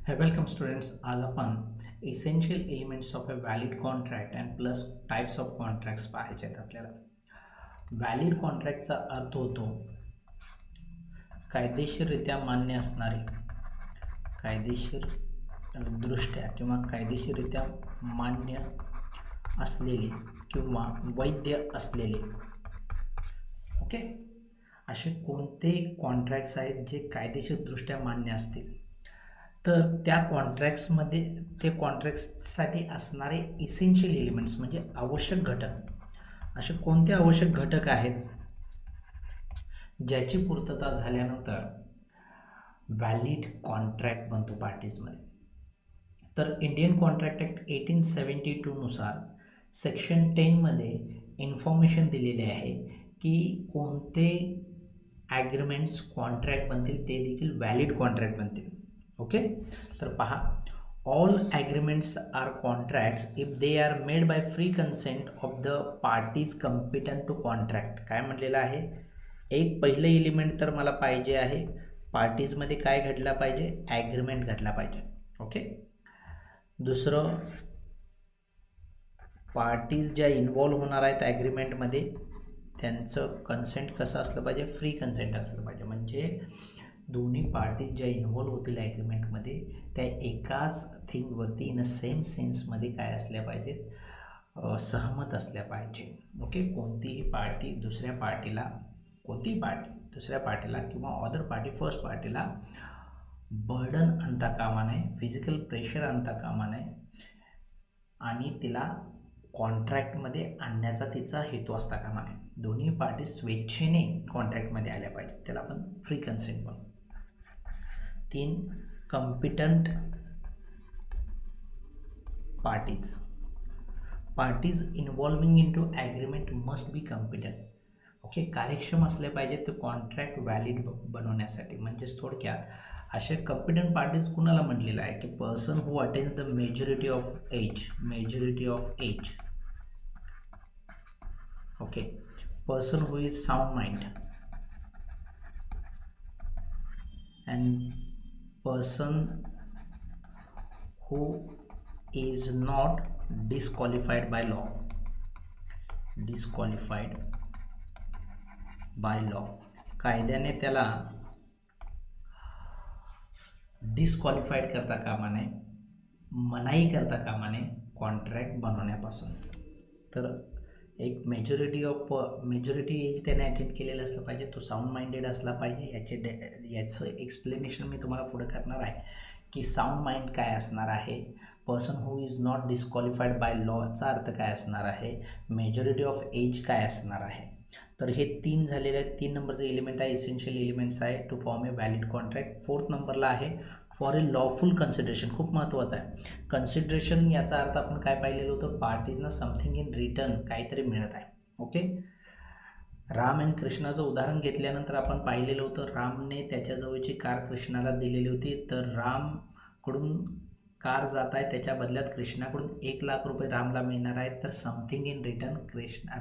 Hi, welcome students. आज आपण essential elements of a valid contract and plus types of contracts पाहायचे आहेत आपल्याला. व्हॅलिड कॉन्ट्रॅक्टचा अर्थ होतो कायदेशीररित्या मान्य असणारे, कायदेशीर दृष्ट्या किंवा कायदेशीररित्या मान्य असलेले किंवा वैध असलेले ओके असे कोणते कॉन्ट्रॅक्ट्स आहेत जे कायदेशीरदृष्ट्या मान्य असतील. तर त्या कॉन्ट्रॅक्ट्समध्ये ते कॉन्ट्रॅक्ट्ससाठी असणारे इसेन्शियल एलिमेंट्स म्हणजे आवश्यक घटक, असे कोणते आवश्यक घटक आहेत ज्याची पूर्तता झाल्यानंतर व्हॅलिड कॉन्ट्रॅक्ट बनतो पार्टीजमध्ये. तर इंडियन कॉन्ट्रॅक्ट ॲक्ट 1872 नुसार सेक्शन 10 मध्ये इन्फॉर्मेशन दिलेले आहे की कोणते ॲग्रीमेंट्स कॉन्ट्रॅक्ट बनतील ते देखील व्हॅलिड कॉन्ट्रॅक्ट बनतील. ओके, तर पहा, all agreements are contracts if they are made by free consent of the parties competent to contract. काय म्हटलेलं आहे, एक पहिलं एलिमेंट तर मला पाहिजे आहे, पार्टीजमध्ये काय घडला पाहिजे, ॲग्रीमेंट घडला पाहिजे. ओके, दुसरं, पार्टीज ज्या इन्व्हॉल्व होणार आहेत ॲग्रीमेंटमध्ये त्यांचं कन्सेंट कसं असलं पाहिजे, फ्री कन्सेंट असलं पाहिजे. म्हणजे दोन्ही पार्टीज ज्या इन्व्हॉल्व होतील ॲग्रीमेंटमध्ये त्या एकाच थिंगवरती इन अ सेम सेन्समध्ये काय असल्या पाहिजेत, सहमत असल्या पाहिजे. ओके, कोणतीही पार्टी दुसऱ्या पार्टीला किंवा अदर पार्टी फर्स्ट पार्टीला बर्डन आणता कामा नये, फिजिकल प्रेशर आणता कामा नये आणि तिला कॉन्ट्रॅक्टमध्ये आणण्याचा तिचा हेतू असता कामा नये. दोन्ही पार्टी स्वेच्छेने कॉन्ट्रॅक्टमध्ये आल्या पाहिजे, त्याला आपण फ्री कन्सेंट म्हणू. 3, competent parties involving into agreement must be competent. Okay, कार्यक्षम असले पाहिजेत ते कॉन्ट्रॅक्ट व्हॅलिड बनवण्यासाठी. म्हणजेच थोडक्यात अशा कॉम्पिटंट पार्टीज कुणाला म्हटलेलं आहे की person who attains the majority of age. Okay, person who is sound mind and person who is not disqualified by law. कायद्याने त्याला डिस्क्वालिफाईड करता कामा नये, मनाई करता कामा नये कॉन्ट्रॅक्ट बनवण्यापासून. तर एक मेजॉरिटी एज त्याने अटेंड केलेलं असलं पाहिजे, तो साऊंड माइंडेड असला पाहिजे. याचं एक्सप्लेनेशन मी तुम्हाला पुढे करणार आहे की साऊंड माइंड काय असणार आहे, person who is not disqualified by लॉचा अर्थ काय असणार आहे, मेजॉरिटी ऑफ एज काय असणार आहे. तर हे 3 झालेले आहेत. 3 नंबरचं एलिमेंट आहे इसेन्शियल एलिमेंट्स आहे to form a valid contract. 4th नंबरला आहे फॉर ए लॉफुल कन्सिडरेशन. खूप महत्त्वाचं आहे कन्सिडरेशन. याचा अर्थ आपण काय पाहिलेलं होतं, पार्टीजना समथिंग इन रिटर्न काहीतरी मिळत आहे. ओके, राम आणि कृष्णाचं उदाहरण घेतल्यानंतर आपण पाहिलेलं होतं, रामने त्याच्याजवळची कार कृष्णाला दिलेली होती, तर रामकडून कार जात आहे, त्याच्या बदल्यात कृष्णाकडून 1 लाख रुपये रामला मिळणार आहेत. तर समथिंग इन रिटर्न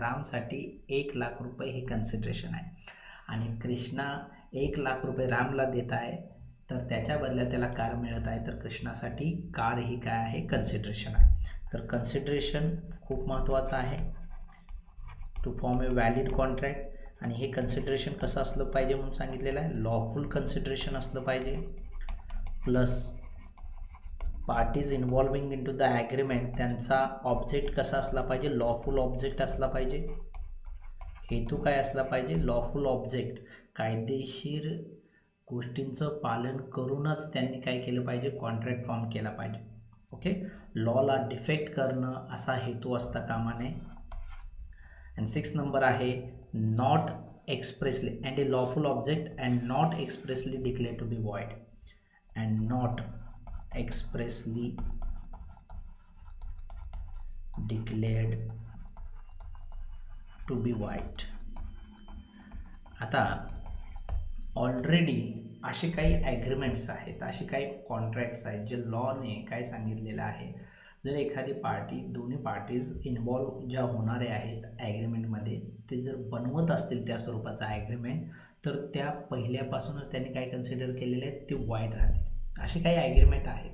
रामसाठी 1 लाख रुपये हे कन्सिडरेशन आहे आणि कृष्णा 1 लाख रुपये रामला देत आहे, तर त्याच्या बदल्यात त्याला कार मिळत आहे, तर कृष्णासाठी कार ही काय आहे, कन्सिडरेशन आहे. तर कन्सिडरेशन खूप महत्त्वाचं आहे to form a valid contract. आणि हे कन्सिडरेशन कसं असलं पाहिजे म्हणून सांगितलेलं आहे, लॉफुल कन्सिडरेशन असलं पाहिजे, plus parties involving into the agreement त्यांचा ऑब्जेक्ट कसा असला पाहिजे, लॉफुल ऑब्जेक्ट असला पाहिजे. हेतू काय असला पाहिजे, लॉफुल ऑब्जेक्ट. कायदेशीर गोष्टींचं पालन करूनच त्यांनी काय केलं पाहिजे, कॉन्ट्रॅक्ट फॉर्म केला पाहिजे. ओके, लॉला डिफेक्ट करणं असा हेतू असता कामा नये. अँड 6th नंबर आहे not expressly and a lawful object and not expressly declare to be void. And not expressly declared to be void. आता ऑलरेडी असे काही ॲग्रीमेंट्स आहेत, असे काही कॉन्ट्रॅक्ट्स आहेत जे लॉने काय सांगितलेलं आहे, जर एखादी पार्टी, दोन्ही पार्टीज इन्व्हॉल्व ज्या होणारे आहेत ॲग्रीमेंटमध्ये ते जर बनवत असतील त्या स्वरूपाचा ॲग्रीमेंट, तर त्या पहिल्यापासूनच त्यांनी काय कन्सिडर केलेले आहेत, ते वाईड राहतील. असे काही ॲग्रीमेंट आहेत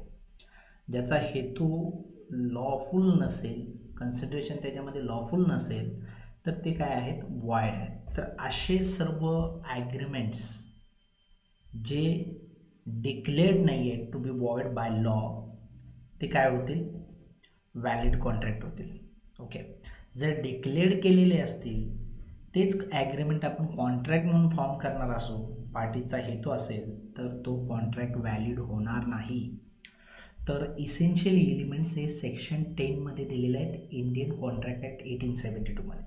ज्याचा हेतू लॉफुल नसेल, कन्सिडरेशन त्याच्यामध्ये लॉफुल नसेल, तर ते काय आहेत, वॉइड आहेत. तर असे सर्व ॲग्रीमेंट्स जे डिक्लेअर्ड नाही आहेत to be void by law, ते काय होतील, व्हॅलिड कॉन्ट्रॅक्ट होतील. ओके, जर डिक्लेअर्ड केलेले असतील तेच ॲग्रीमेंट आपण कॉन्ट्रॅक्ट म्हणून फॉर्म करणार असो, पार्टीचा हेतू असेल, तर तो कॉन्ट्रॅक्ट व्हॅलिड होणार नाही. तर इसेन्शियल एलिमेंट्स हे सेक्शन 10 मध्ये दिलेले आहेत इंडियन कॉन्ट्रॅक्ट ॲक्ट 1872 मध्ये.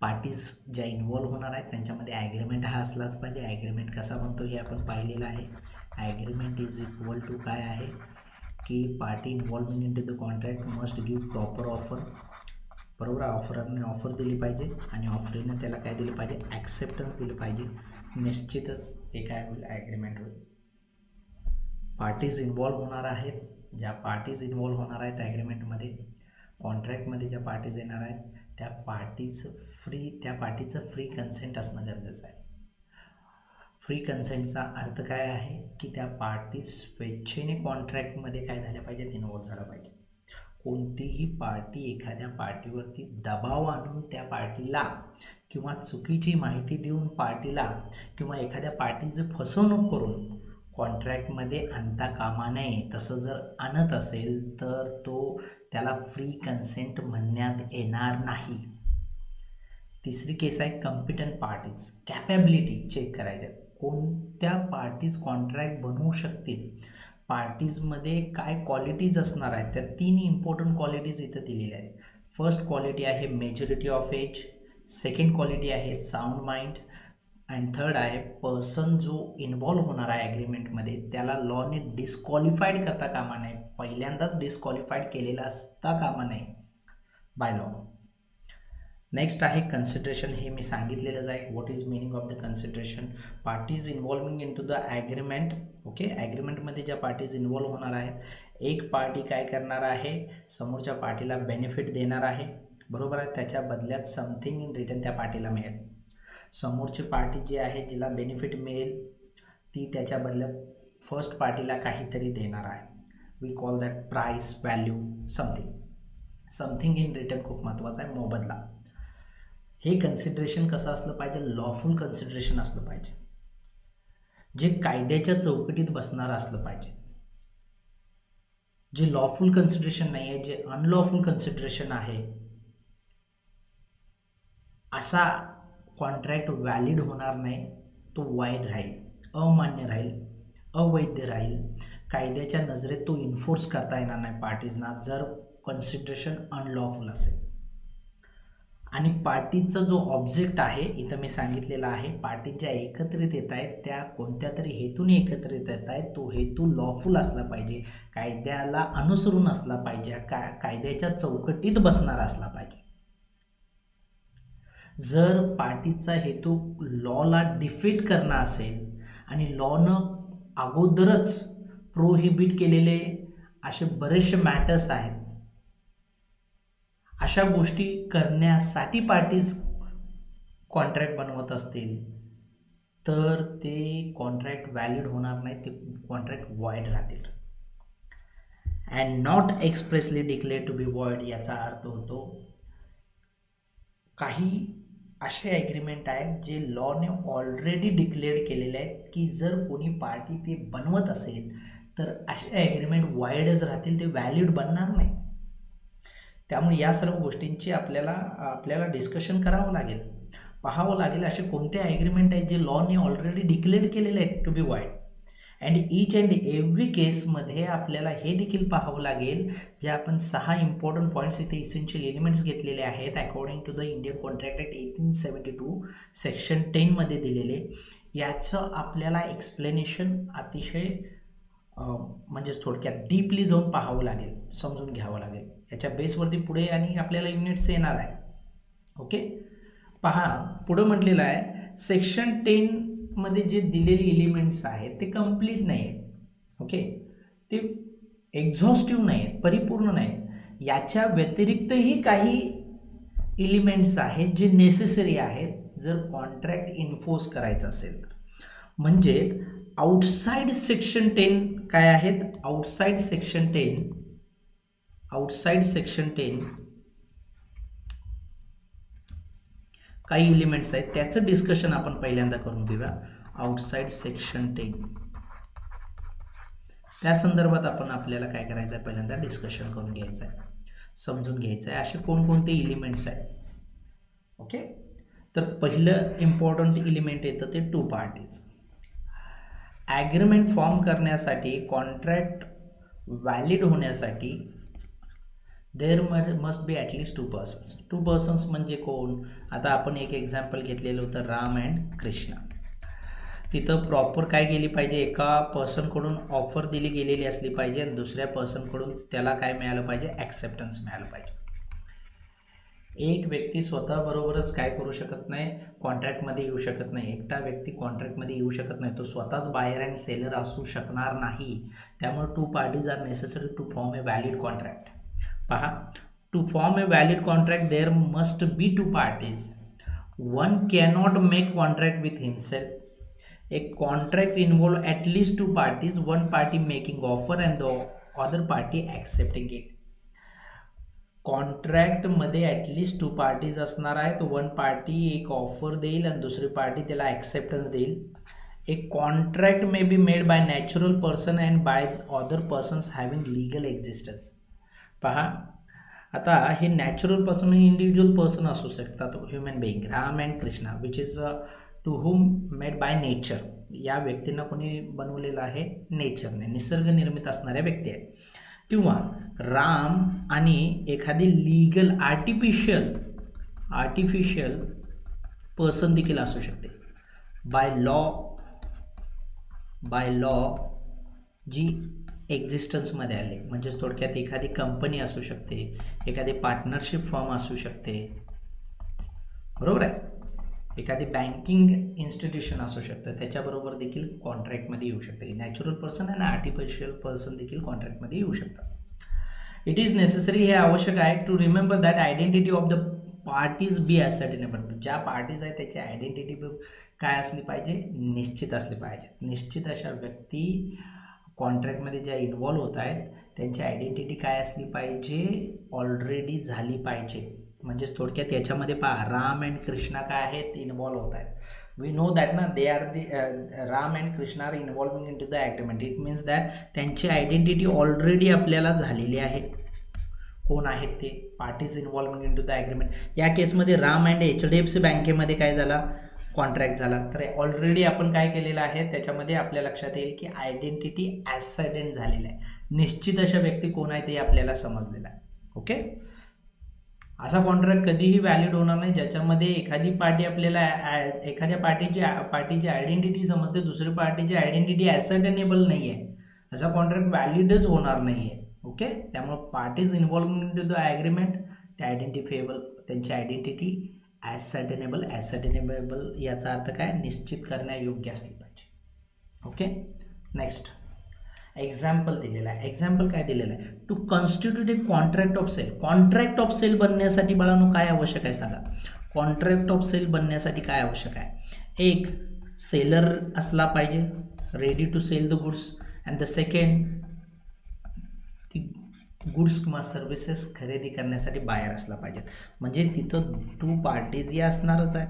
पार्टीज ज्या इन्व्हॉल्व्ह होणार आहेत त्यांच्यामध्ये ॲग्रीमेंट हा असलाच पाहिजे. ॲग्रीमेंट कसा बनतो हे आपण पाहिलेलं आहे. ॲग्रीमेंट इज इक्वल टू काय आहे की party involving into the contract must give proper offer. बरोबर, ऑफररने ऑफर दिली पाहिजे आणि ऑफरीने त्याला काय दिलं पाहिजे, ॲक्सेप्टन्स दिलं पाहिजे. निश्चितच हे काय होईल, ॲग्रीमेंट होईल. पार्टीज इन्व्हॉल्व्ह होणार आहेत, ज्या पार्टीज इन्व्हॉल्व्ह होणार आहेत ॲग्रीमेंटमध्ये, कॉन्ट्रॅक्टमध्ये ज्या पार्टीज येणार आहेत त्या पार्टीचं फ्री कन्सेंट असणं गरजेचं आहे. फ्री कन्सेंटचा अर्थ काय आहे की त्या पार्टी स्वेच्छेने कॉन्ट्रॅक्टमध्ये काय झाल्या पाहिजेत, इन्व्हॉल्व्ह झाला पाहिजे. कोणतीही पार्टी एखाद्या पार्टीवरती दबाव आणून त्या पार्टीला किंवा चुकीची माहिती देऊन पार्टीला किंवा एखाद्या पार्टीचं फसवणूक करून कॉन्ट्रॅक्टमध्ये आणता कामा नये. तसं जर आणत असेल तर त्याला फ्री कन्सेंट म्हणण्यात येणार नाही. तिसरी केस आहे कॉम्पिटंट पार्टीज. कॅपॅबिलिटी चेक करायच्या, कोणत्या पार्टीज कॉन्ट्रॅक्ट बनवू शकतील, पार्टीजमध्ये काय क्वालिटीज असणार आहेत. त्या 3 इम्पॉर्टंट क्वालिटीज इथं दिलेल्या आहेत. फर्स्ट क्वालिटी आहे majority of age, second quality आहे साऊंड माइंड, अँड थर्ड आहे पर्सन जो इन्व्हॉल्व्ह होणार आहे ॲग्रीमेंटमध्ये त्याला लॉने डिस्क्वालिफाईड करता कामा नये, पहिल्यांदाच डिस्क्वालिफाईड केलेला असता कामा नये बाय लॉ. नेक्स्ट आहे कन्सिडरेशन. हे मी सांगितलेलंच आहे, what is meaning of the consideration. Parties involving into the agreement. Okay, ॲग्रीमेंटमध्ये ज्या पार्टीज इन्व्हॉल्व्ह होणार आहेत, एक पार्टी काय करणार आहे, समोरच्या पार्टीला बेनिफिट देणार आहे. बरोबर आहे, त्याच्या बदल्यात समथिंग इन रिटर्न त्या पार्टीला मिळेल. समोरची पार्टी जी आहे जिला बेनिफिट मिळेल ती त्याच्या बदल्यात फर्स्ट पार्टीला काहीतरी देणार आहे. We call that price, value, something in return खूप महत्त्वाचं आहे, मोबदला. हे कन्सिडरेशन कसं असलं पाहिजे, लॉफुल कन्सिडरेशन असलं पाहिजे, जे कायद्याच्या चौकटीत बसणार असलं पाहिजे. जे लॉफुल कन्सिडरेशन नाही आहे, जे अनलॉफुल कन्सिडरेशन आहे, असा कॉन्ट्रॅक्ट व्हॅलिड होणार नाही, तो वाईड राहील, अमान्य राहील, अवैध राहील. कायद्याच्या नजरेत तो इन्फोर्स करता येणार नाही पार्टीजना जर कन्सिडरेशन अनलॉफुल असेल. आणि पार्टीचा जो ऑब्जेक्ट आहे इथं मी सांगितलेला आहे, पार्टी ज्या एकत्रित येत आहेत त्या कोणत्या तरी हेतूने एकत्रित येत आहेत, तो हेतू लॉफुल असला पाहिजे, कायद्याला अनुसरून असला पाहिजे, कायद्याच्या चौकटीत बसणारा असला पाहिजे. जर पार्टीचा हेतू लॉला डिफीट करणं असेल आणि लॉनं अगोदरच प्रोहिबिट केलेले असे बरेचसे मॅटर्स आहेत, अशा गोष्टी करण्यासाठी पार्टीज कॉन्ट्रॅक्ट बनवत असतील तर ते कॉन्ट्रॅक्ट व्हॅलिड होणार नाही, ते कॉन्ट्रॅक्ट वॉइड राहतील. And not expressly declare to be void याचा अर्थ होतो काही असे ॲग्रीमेंट आहेत जे लॉने ऑलरेडी डिक्लेअर केलेले आहेत की जर कोणी पार्टी ते बनवत असेल तर असे ॲग्रीमेंट वाईडच राहतील, ते व्हॅलिड बनणार नाही. त्यामुळे या सर्व गोष्टींची आपल्याला डिस्कशन करावं लागेल, पाहावं लागेल असे कोणते ॲग्रीमेंट आहेत जे लॉने ऑलरेडी डिक्लेअर केलेले आहेत to be void. And each and every केसमध्ये आपल्याला हे देखील पाहावं लागेल, जे आपण 6 इम्पॉर्टंट पॉईंट्स इथे इसेन्शियल एलिमेंट्स घेतलेले आहेत according to the Indian contract act 1872 section 10 मध्ये दिलेले, याचं आपल्याला एक्सप्लेनेशन अतिशय म्हणजे थोडक्यात डीपली जाऊन पाहावं लागेल, समजून घ्यावं लागेल. याच्या बेसवरती पुढे आणि आपल्याला युनिट्स येणार आहे. ओके, पहा पुढं म्हटलेलं आहे सेक्शन 10 मध्ये जे दिलेले एलिमेंट्स आहेत ते कंप्लीट नाही आहेत. ओके, ते एक्झॉस्टिव्ह नाही आहेत, परिपूर्ण नाहीत. याच्या व्यतिरिक्तही काही एलिमेंट्स आहेत जे नेसेसरी आहेत जर कॉन्ट्रॅक्ट इन्फोर्स करायचं असेल तर. म्हणजे आउटसाइड सेक्शन 10 काय आहेत? आउटसाइड सेक्शन 10 काही एलिमेंट्स आहेत, त्याचं डिस्कशन आपण पहिल्यांदा करून घेऊया. आउटसाइड सेक्शन 10 त्या संदर्भात आपण आपल्याला काय करायचं आहे? पहिल्यांदा डिस्कशन करून घ्यायचं आहे, समजून घ्यायचं आहे असे कोणकोणते एलिमेंट्स आहेत. ओके, तर पहिलं इम्पॉर्टंट एलिमेंट येतं ते टू पार्टीज. ॲग्रीमेंट फॉर्म करण्यासाठी, कॉन्ट्रॅक्ट व्हॅलिड होण्यासाठी there must be at least 2 persons. 2 persons म्हणजे कोण? आता आपण एक एक्झाम्पल घेतलेलं होतं राम अँड कृष्णा. तिथं प्रॉपर काय केली पाहिजे? एका पर्सनकडून ऑफर दिली गेलेली असली पाहिजे आणि दुसऱ्या पर्सनकडून त्याला काय मिळालं पाहिजे? ॲक्सेप्टन्स मिळालं पाहिजे. एक व्यक्ती स्वतःबरोबरच काय करू शकत नाही? कॉन्ट्रॅक्टमध्ये येऊ शकत नाही. एकटा व्यक्ती कॉन्ट्रॅक्टमध्ये येऊ शकत नाही, तो स्वतःच बायर अँड सेलर असू शकणार नाही. त्यामुळे 2 parties are necessary to form a valid contract. पहा, to form a valid contract there must be 2 parties. One cannot make contract with himself. A contract involve at least 2 parties, one party making offer and the other party accepting it. Contract मध्ये at least 2 parties असणार आहेत. One party एक offer देईल आणि दुसरी party त्याला acceptance देईल. A contract may be made by natural person and by other persons having legal existence. पहा, आता हे नॅचरल पर्सन हे इंडिव्हिज्युअल पर्सन असू शकतात, human being. Ram and Krishna which is to whom made by nature. या व्यक्तींना कोणी बनवलेलं आहे? नेचरने, निसर्ग निर्मित असणाऱ्या व्यक्ती आहेत. किंवा राम आणि एखादी लीगल आर्टिफिशियल पर्सन देखील असू शकते. बाय लॉ जी एक्झिस्टन्समध्ये आले. म्हणजेच थोडक्यात एखादी कंपनी असू शकते, एखादी पार्टनरशिप फर्म असू शकते, बरोबर आहे. एखादी बँकिंग इन्स्टिट्यूशन असू शकतं, त्याच्याबरोबर देखील कॉन्ट्रॅक्टमध्ये येऊ शकते. नॅचरल पर्सन आणि आर्टिफिशियल पर्सन देखील कॉन्ट्रॅक्टमध्ये येऊ शकतात. इट इज नेसेसरी, हे आवश्यक आहे, to remember that identity of the parties be ascertainable. ज्या पार्टीज आहेत त्याची आयडेंटिटी काय असली पाहिजे? निश्चित असली पाहिजे. निश्चित अशा व्यक्ती कॉन्ट्रॅक्टमध्ये ज्या इन्व्हॉल्व होत आहेत त्यांची आयडेंटिटी काय असली पाहिजे? ऑलरेडी झाली पाहिजे. म्हणजेच थोडक्यात याच्यामध्ये पहा, राम अँड कृष्णा काय आहेत? इन्व्हॉल्व होत आहेत. वी नो दॅट ना, they are the Ram and Krishna are involving into the agreement. It means that त्यांची आयडेंटिटी ऑलरेडी आपल्याला झालेली आहे. कोण आहेत ते? Parties involving into the agreement. या केसमध्ये राम अँड HDFC बँकेमध्ये काय झाला? कॉन्ट्रॅक्ट झाला. तर ऑलरेडी आपण काय केलेलं आहे त्याच्यामध्ये आपल्या लक्षात येईल की आयडेंटिटी ॲसर्टेन झालेलं आहे. निश्चित अशा व्यक्ती कोण आहे ते आपल्याला समजलेलं आहे. ओके, असा कॉन्ट्रॅक्ट कधीही व्हॅलिड होणार नाही ज्याच्यामध्ये एखादी पार्टी आपल्याला एखाद्या पार्टीची आयडेंटिटी समजते, दुसरी पार्टीची आयडेंटिटी ॲसर्टेनेबल नाही आहे. असा कॉन्ट्रॅक्ट व्हॅलिडच होणार नाही आहे. ओके, त्यामुळे parties involve into the agreement ते आयडेंटिफायबल, त्यांची आयडेंटिटी ॲसर्टेनेबल याचा अर्थ काय? निश्चित करण्यायोग्य असली पाहिजे. ओके, नेक्स्ट एक्झाम्पल दिलेला आहे. एक्झाम्पल काय दिलेलं आहे? To constitute a contract of sale. Contract of sale बनण्यासाठी बाळांनो काय आवश्यक आहे सांगा? कॉन्ट्रॅक्ट ऑफ सेल बनण्यासाठी काय आवश्यक आहे? एक सेलर असला पाहिजे, ready to sell the goods, and the second ती गुड्स किंवा सर्व्हिसेस खरेदी करण्यासाठी बायर असला पाहिजे. म्हणजे तिथं 2 पार्टीज या असणारच आहेत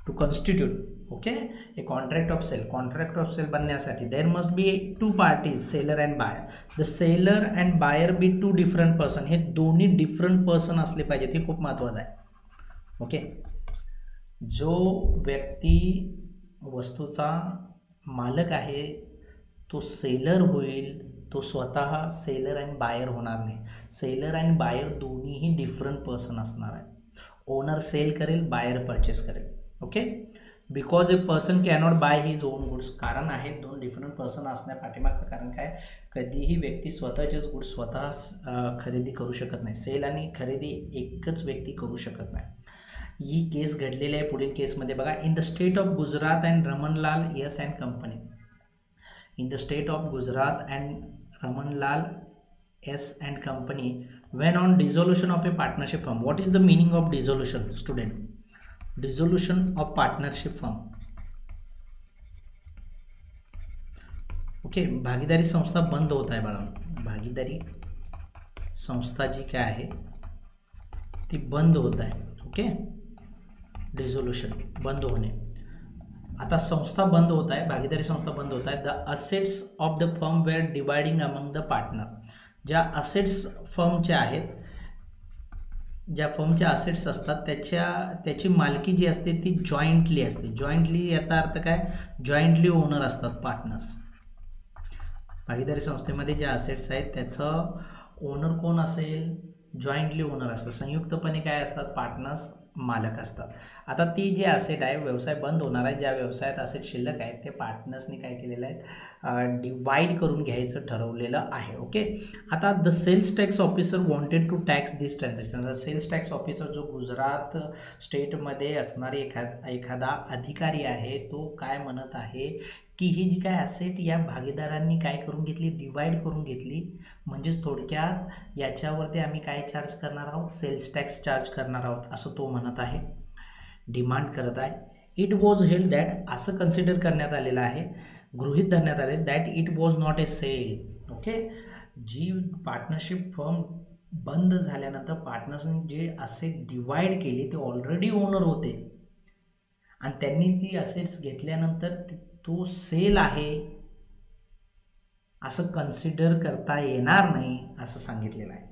to constitute. Okay, a contract of sale बनण्यासाठी there must be 2 parties, seller and buyer. The seller and buyer be 2 different person. हे दोन्ही डिफरंट पर्सन असले पाहिजेत, हे खूप महत्त्वाचं आहे. ओके, जो व्यक्ती वस्तूचा मालक आहे तो सेलर होईल, तो स्वतः सेलर अँड बायर होणार नाही. सेलर अँड बायर दोन्हीही डिफरंट पर्सन असणार आहे. ओनर सेल करेल, बायर परचेस करेल. Okay, because a person cannot by his on goods. कारण आहे 2 डिफरंट पर्सन असण्या पाठीमागचं कारण काय? कधीही व्यक्ती स्वतःचेच गुड्स स्वतः खरेदी करू शकत नाही. सेल आणि खरेदी एकच व्यक्ती करू शकत नाही. ही केस घडलेली आहे पुढील केसमध्ये बघा. In the state of Gujarat and Ramanlal yes and company. In the state of Gujarat and Ramanlal S and company when on dissolution of a partnership firm. What is the meaning of dissolution, student? Dissolution of partnership firm. Okay, भागीदारी संस्था बंद होत आहे बाळा, भागीदारी संस्था जी काय आहे ती बंद होत आहे. ओके, डिझोल्यूशन बंद होणे. आता संस्था बंद होत आहे, भागीदारी संस्था बंद होत आहे. The assets of the firm were dividing among the partner. ज्या असेट्स फर्मच्या आहेत, ज्या फर्मचे असेट्स असतात त्याची मालकी जी असते ती जॉईंटली असते. जॉईंटली याचा अर्थ काय, जॉईंटली ओनर असतात पार्टनर्स. भागीदारी संस्थेमध्ये ज्या असेट्स आहेत त्याचं ओनर कोण असेल, जॉईंटली ओनर असतं. संयुक्तपणे काय असतात, पार्टनर्स मालक असतात. आता ती जी असेट आहे, व्यवसाय बंद होणार आहे, ज्या व्यवसायात असेट शिल्लक आहेत ते पार्टनर्सनी काय केलेलं आहे, डिवाइड करून घ्यायचं ठरवलेलं आहे. ओके, आता the sales tax officer wanted to tax this transaction. Sales tax officer जो गुजरात स्टेटमध्ये असणारी एखादा अधिकारी आहे, तो काय म्हणत आहे की ही जी काय ॲसेट या भागीदारांनी काय करून घेतली, डिवाइड करून घेतली. म्हणजेच थोडक्यात याच्यावरती आम्ही काय चार्ज करणार आहोत, सेल्स टॅक्स चार्ज करणार आहोत असं तो म्हणत आहे, डिमांड करत आहे. इट वॉज हेल्ड दॅट, असं कन्सिडर करण्यात आलेलं आहे, गृहीत धरण्यात आले that it was not a sale. Okay, जी पार्टनरशिप फर्म बंद झाल्यानंतर पार्टनर्सनी जे असेट डिवाइड केली ते ऑलरेडी ओनर होते आणि त्यांनी ती असेट्स घेतल्यानंतर तो सेल आहे असं कन्सिडर करता येणार नाही असं सांगितलेलं आहे.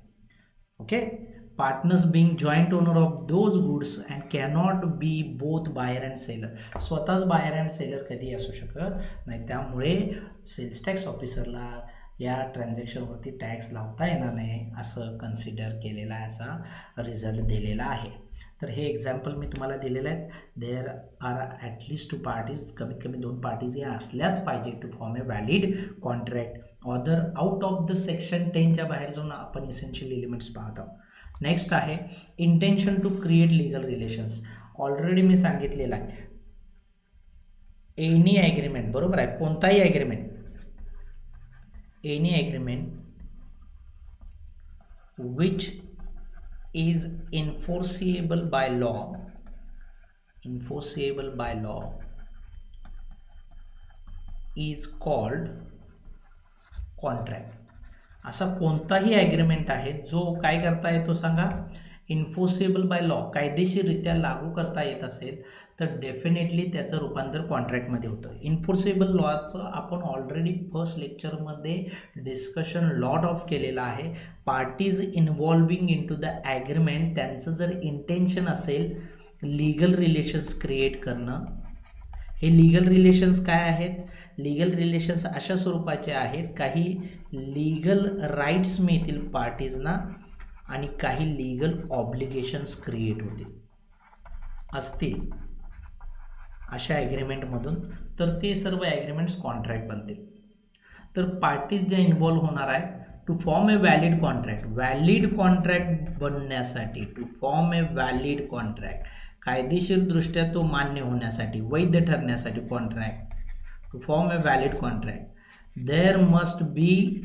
Okay, partners being joint owner of those goods and cannot be both buyer and seller. स्वतःच बायर अँड सेलर कधी असू शकत नाही, त्यामुळे सेल्स टॅक्स ऑफिसरला या ट्रान्झॅक्शनवरती टॅक्स लावता येणार नाही असं कन्सिडर केलेला आहे, असा रिझल्ट दिलेला आहे. तर हे एक्झाम्पल मी तुम्हाला दिलेलं आहे. देअर आर ॲटलिस्ट 2 पार्टीज, कमीत कमी 2 पार्टीज या असल्याच पाहिजे to form a valid contract. Other out of the section 10च्या बाहेर जाऊन आपण इसेन्शियल एलिमेंट्स पाहत आहोत. नेक्स्ट आहे intention to create legal relations. Already मी सांगितलेलं आहे, एनी ॲग्रीमेंट, बरोबर आहे, कोणताही agreement, any agreement which is enforceable by law is called contract. असा कोणताही ॲग्रीमेंट आहे जो काय करता येतो सांगा, इन्फोर्सेबल बाय लॉ, कायदेशीररित्या लागू करता येत असेल तर डेफिनेटली त्याचं रूपांतर कॉन्ट्रॅक्टमध्ये होतं. इन्फोर्सेबल लॉचं आपण ऑलरेडी फर्स्ट लेक्चरमध्ये डिस्कशन लॉट ऑफ केलेलं आहे. Parties involving into the agreement, त्यांचं जर इंटेन्शन असेल लीगल रिलेशन्स क्रिएट करणं. हे लीगल रिलेशन्स काय आहेत, लीगल रिलेशन्स अशा स्वरूपाचे आहेत, काही लीगल राईट्स मिळतील पार्टीजना आणि काही लीगल ऑब्लिगेशन्स क्रिएट होतील असतील अशा ॲग्रीमेंटमधून, तर ते सर्व ॲग्रीमेंट्स कॉन्ट्रॅक्ट बनतील. तर पार्टीज ज्या इन्व्हॉल्व होणार आहेत to form a valid contract, valid contract बनण्यासाठी, to form a valid contract, कायदेशीरदृष्ट्या तो मान्य होण्यासाठी, वैध ठरण्यासाठी contract, to form a valid contract there must be,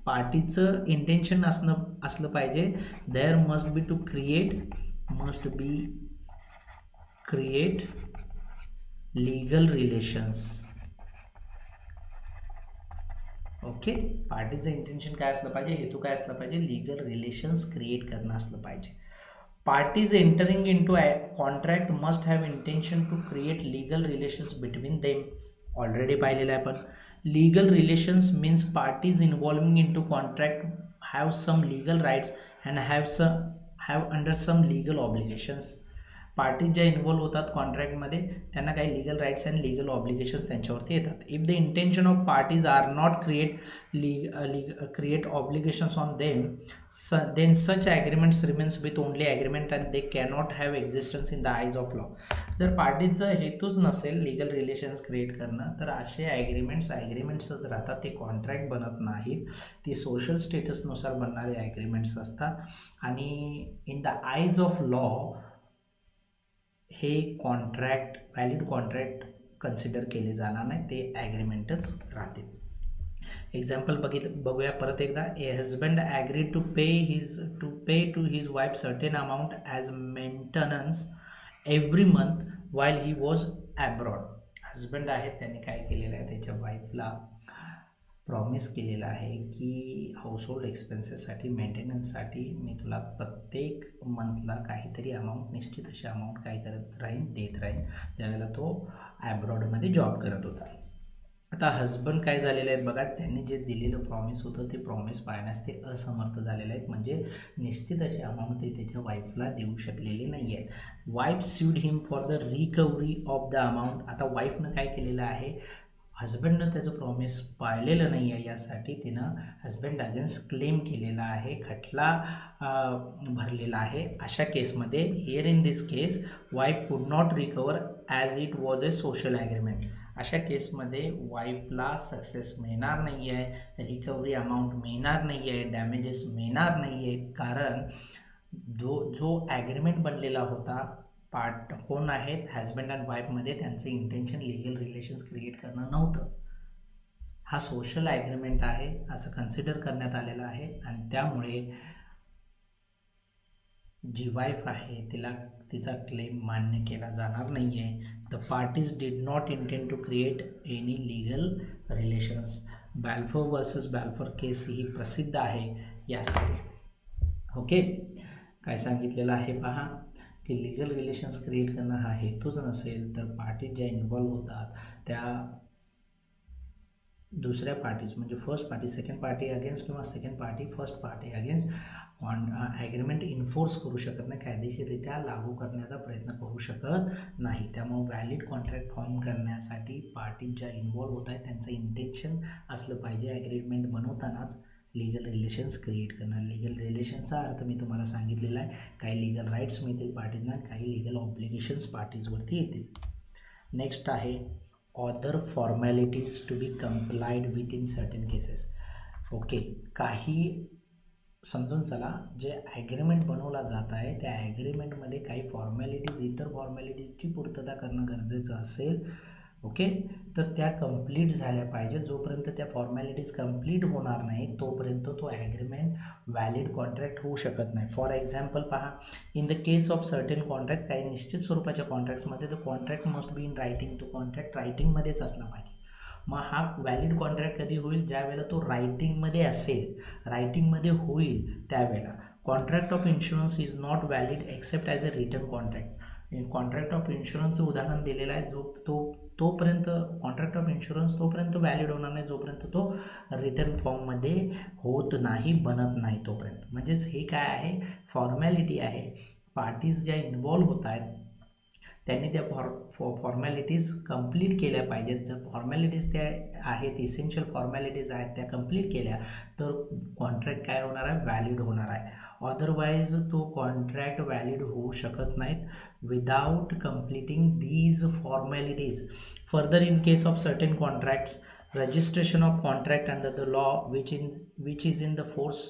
पार्टीचं इंटेन्शन असलं पाहिजे, there must be to create legal relations. Okay, पार्टीचं इंटेन्शन काय असलं पाहिजे, हेतू काय असलं पाहिजे, लीगल रिलेशन्स क्रिएट करणं असलं पाहिजे. Parties entering into contract must have intention to create legal relations between them. Already पाहिलेलं आहे आपण. Legal relations means parties involving into contract have some legal rights and have under some legal obligations. Parties ज्या involve होतात कॉन्ट्रॅक्टमध्ये त्यांना काही legal rights and legal obligations त्यांच्यावरती येतात. If the intention of parties are not create obligations on them, then such agreements remains with only agreement and they cannot have existence in the आयज of law. जर पार्टीजचा हेतूच नसेल legal relations create करणं, तर असे ॲग्रीमेंट्सच राहतात, ते कॉन्ट्रॅक्ट बनत नाहीत, ते सोशल स्टेटसनुसार बनणारे ॲग्रीमेंट्स असतात आणि इन द आयज ऑफ लॉ हे कॉन्ट्रॅक्ट, व्हॅलिड कॉन्ट्रॅक्ट कन्सिडर केले जाणार नाही, ते ॲग्रीमेंटच राहतील. एक्झाम्पल बघूया परत एकदा. A husband agree to pay to his wife certain amount as maintenance every month while he was abroad. Husband आहेत त्यांनी काय केलेलं आहे, त्याच्या वाईफला प्रॉमिस केलेलं आहे की हाऊसहोल्ड एक्सपेन्सेससाठी मेंटेनन्ससाठी मी तुला प्रत्येक मंथला काहीतरी अमाऊंट, निश्चित अशी अमाऊंट काय करत राहीन, देत राहीन. त्यावेळेला तो ॲब्रॉडमध्ये जॉब करत होता. आता हजबंड काय झालेले आहेत बघा, त्यांनी जे दिलेलं प्रॉमिस होतं ते प्रॉमिस पाळण्यास ते असमर्थ झालेले आहेत. म्हणजे निश्चित अशी अमाऊंट ते त्याच्या वाईफला देऊ शकलेली नाही आहेत. Wife sued him for the recovery of the amount. आता वाईफनं काय केलेलं आहे, हजबंडनं त्याचं प्रॉमिस पाळलेलं नाही आहे, यासाठी तिनं हजबंड अगेन्स्ट क्लेम केलेला आहे, खटला भरलेला आहे. अशा केसमध्ये here in this case wife could not recover as it was a social agreement. अशा केसमध्ये वाईफला सक्सेस मिळणार नाही आहे, रिकव्हरी अमाऊंट मिळणार नाही आहे, डॅमेजेस मिळणार नाही आहेत. कारण जो ॲग्रीमेंट बनलेला होता पार्ट कोण आहेत, हजबंड अँड वाईफमध्ये, त्यांचं इंटेन्शन लिगल रिलेशन्स क्रिएट करणं नव्हतं. हा सोशल ॲग्रीमेंट आहे असं कन्सिडर करण्यात आलेलं आहे. आणि त्यामुळे जी वाईफ आहे तिचा क्लेम मान्य केला जाणार नाही आहे. The parties did not intend to create any legal relations. Balfour versus Balfour case ही प्रसिद्ध आहे यासाठी. ओके, काय सांगितलेलं आहे पहा, की लिगल रिलेशन्स क्रिएट करणं हा हेतूच नसेल तर पार्टी ज्या इन्व्हॉल्व होतात त्या दुसऱ्या पार्टीज म्हणजे first party second party against किंवा second party first party against agreement enforce करू शकत नाही, कायदेशीररित्या लागू करण्याचा प्रयत्न करू शकत नाही. त्यामुळे व्हॅलिड कॉन्ट्रॅक्ट फॉर्म करण्यासाठी पार्टी ज्या इन्व्हॉल्व होत आहेत त्यांचं इंटेन्शन असलं पाहिजे ॲग्रीमेंट बनवतानाच लिगल रिलेशन्स क्रिएट करणं. लिगल रिलेशनचा अर्थ मी तुम्हाला सांगितलेला आहे, काही लिगल राईट्स मिळतील पार्टीजना, काही लिगल ऑब्लिगेशन्स पार्टीजवरती येतील. नेक्स्ट आहे other formalities to be complied with in certain cases. Okay, काही समजून चला, जे ॲग्रीमेंट बनवला जात आहे त्या ॲग्रीमेंटमध्ये काही फॉर्मॅलिटीज, इतर फॉर्मॅलिटीजची पूर्तता करणं गरजेचं असेल. ओके, तर त्या कंप्लीट झाल्या पाहिजे. जोपर्यंत त्या फॉर्मॅलिटीज कंप्लीट होणार नाही तोपर्यंत तो ॲग्रीमेंट व्हॅलिड कॉन्ट्रॅक्ट होऊ शकत नाही. फॉर एक्झाम्पल पहा, in the case of certain contract, काही निश्चित स्वरूपाच्या कॉन्ट्रॅक्ट्समध्ये the contract must be in writing. तो कॉन्ट्रॅक्ट रायटिंगमध्येच असला पाहिजे. मग हा व्हॅलिड कॉन्ट्रॅक्ट कधी होईल, ज्यावेळेला तो रायटिंगमध्ये असेल, रायटिंगमध्ये होईल त्यावेळेला. Contract of insurance is not valid except as a written contract. Contract of इन्शुरन्सचं उदाहरण दिलेलं आहे, तोपर्यंत कॉन्ट्रॅक्ट ऑफ इन्शुरन्स तोपर्यंत व्हॅलिड होणार नाही जोपर्यंत तो रिटर्न फॉर्ममध्ये होत नाही, बनत नाही तोपर्यंत. म्हणजेच हे काय आहे, फॉर्मॅलिटी आहे. पार्टीज ज्या इन्व्हॉल्व होत आहेत त्यांनी त्या फॉर्मॅलिटीज कंप्लीट केल्या पाहिजेत. जर फॉर्मॅलिटीज त्या आहेत, इसेन्शियल फॉर्मॅलिटीज आहेत, त्या कंप्लीट केल्या तर कॉन्ट्रॅक्ट काय होणार आहे, व्हॅलिड होणार आहे. अदरवाईज तो कॉन्ट्रॅक्ट व्हॅलिड होऊ शकत नाहीत without completing these formalities. Further, in case of certain contracts, registration of contract under the law which is in the force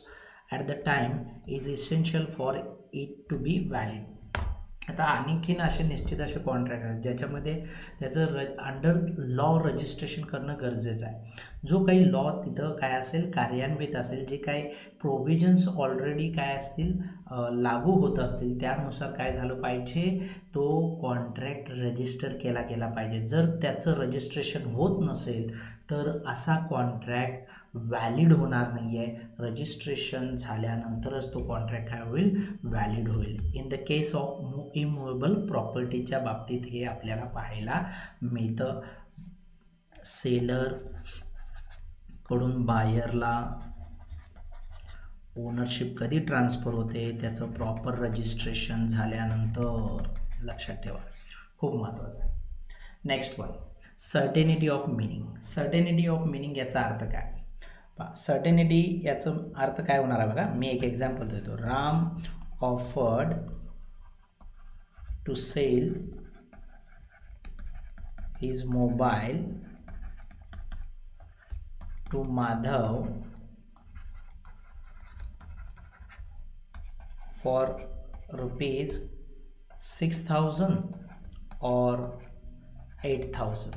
at the time is essential for it to be valid. आता आणखीन असे निश्चित असे contract आहेत ज्याच्यामध्ये त्याचं under law registration करणं गरजेचं आहे. जो काही लॉ तिथं काय असेल कार्यान्वित असेल, जे काही प्रोव्हिजन्स ऑलरेडी काय असतील लागू होत असतील त्यानुसार काय झालं पाहिजे, तो कॉन्ट्रॅक्ट रजिस्टर केला गेला पाहिजे. जर त्याचं रजिस्ट्रेशन होत नसेल तर असा कॉन्ट्रॅक्ट व्हॅलिड होणार नाही आहे. रजिस्ट्रेशन झाल्यानंतरच तो कॉन्ट्रॅक्ट काय होईल, व्हॅलिड होईल. इन द केस ऑफ इमूव्हेबल प्रॉपर्टीच्या बाबतीत हे आपल्याला पाहायला मिळतं. सेलर कडून बायरला ओनरशिप कधी ट्रान्सफर होते, त्याचं प्रॉपर रजिस्ट्रेशन झाल्यानंतर. लक्षात ठेवा, खूप महत्त्वाचं आहे. Next one, certainty of meaning. Certainty of meaning याचा अर्थ काय, सर्टेनिटी याचा अर्थ काय होणार आहे बघा. मी एक एक्झाम्पल देतो. Ram offered to sell his mobile to Madhav for rupees 6,000 or 8,000.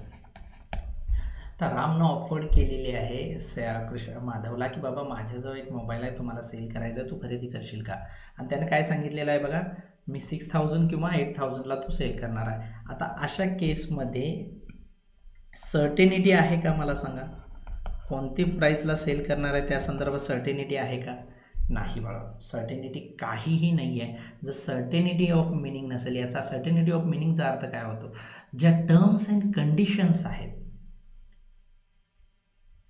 तर रामनं ऑफर केलेली आहे माधवला की बाबा माझ्याजवळ एक मोबाईल आहे, तुम्हाला सेल करायचा आहे, तू खरेदी करशील का. आणि त्याने काय सांगितलेलं आहे बघा, मी 6,000 किंवा 8,000ला तू सेल करणार आहे. आता अशा केसमध्ये सर्टेनिटी आहे का मला सांगा. कोणती प्राईसला सेल करणार आहे त्या संदर्भात सर्टेनिटी आहे का? नाही बाळा, सर्टेनिटी काहीही नाही आहे. जर सर्टेनिटी ऑफ मिनिंग नसेल, याचा सर्टेनिटी ऑफ मिनिंगचा अर्थ काय होतो? ज्या टर्म्स अँड कंडिशन्स आहेत,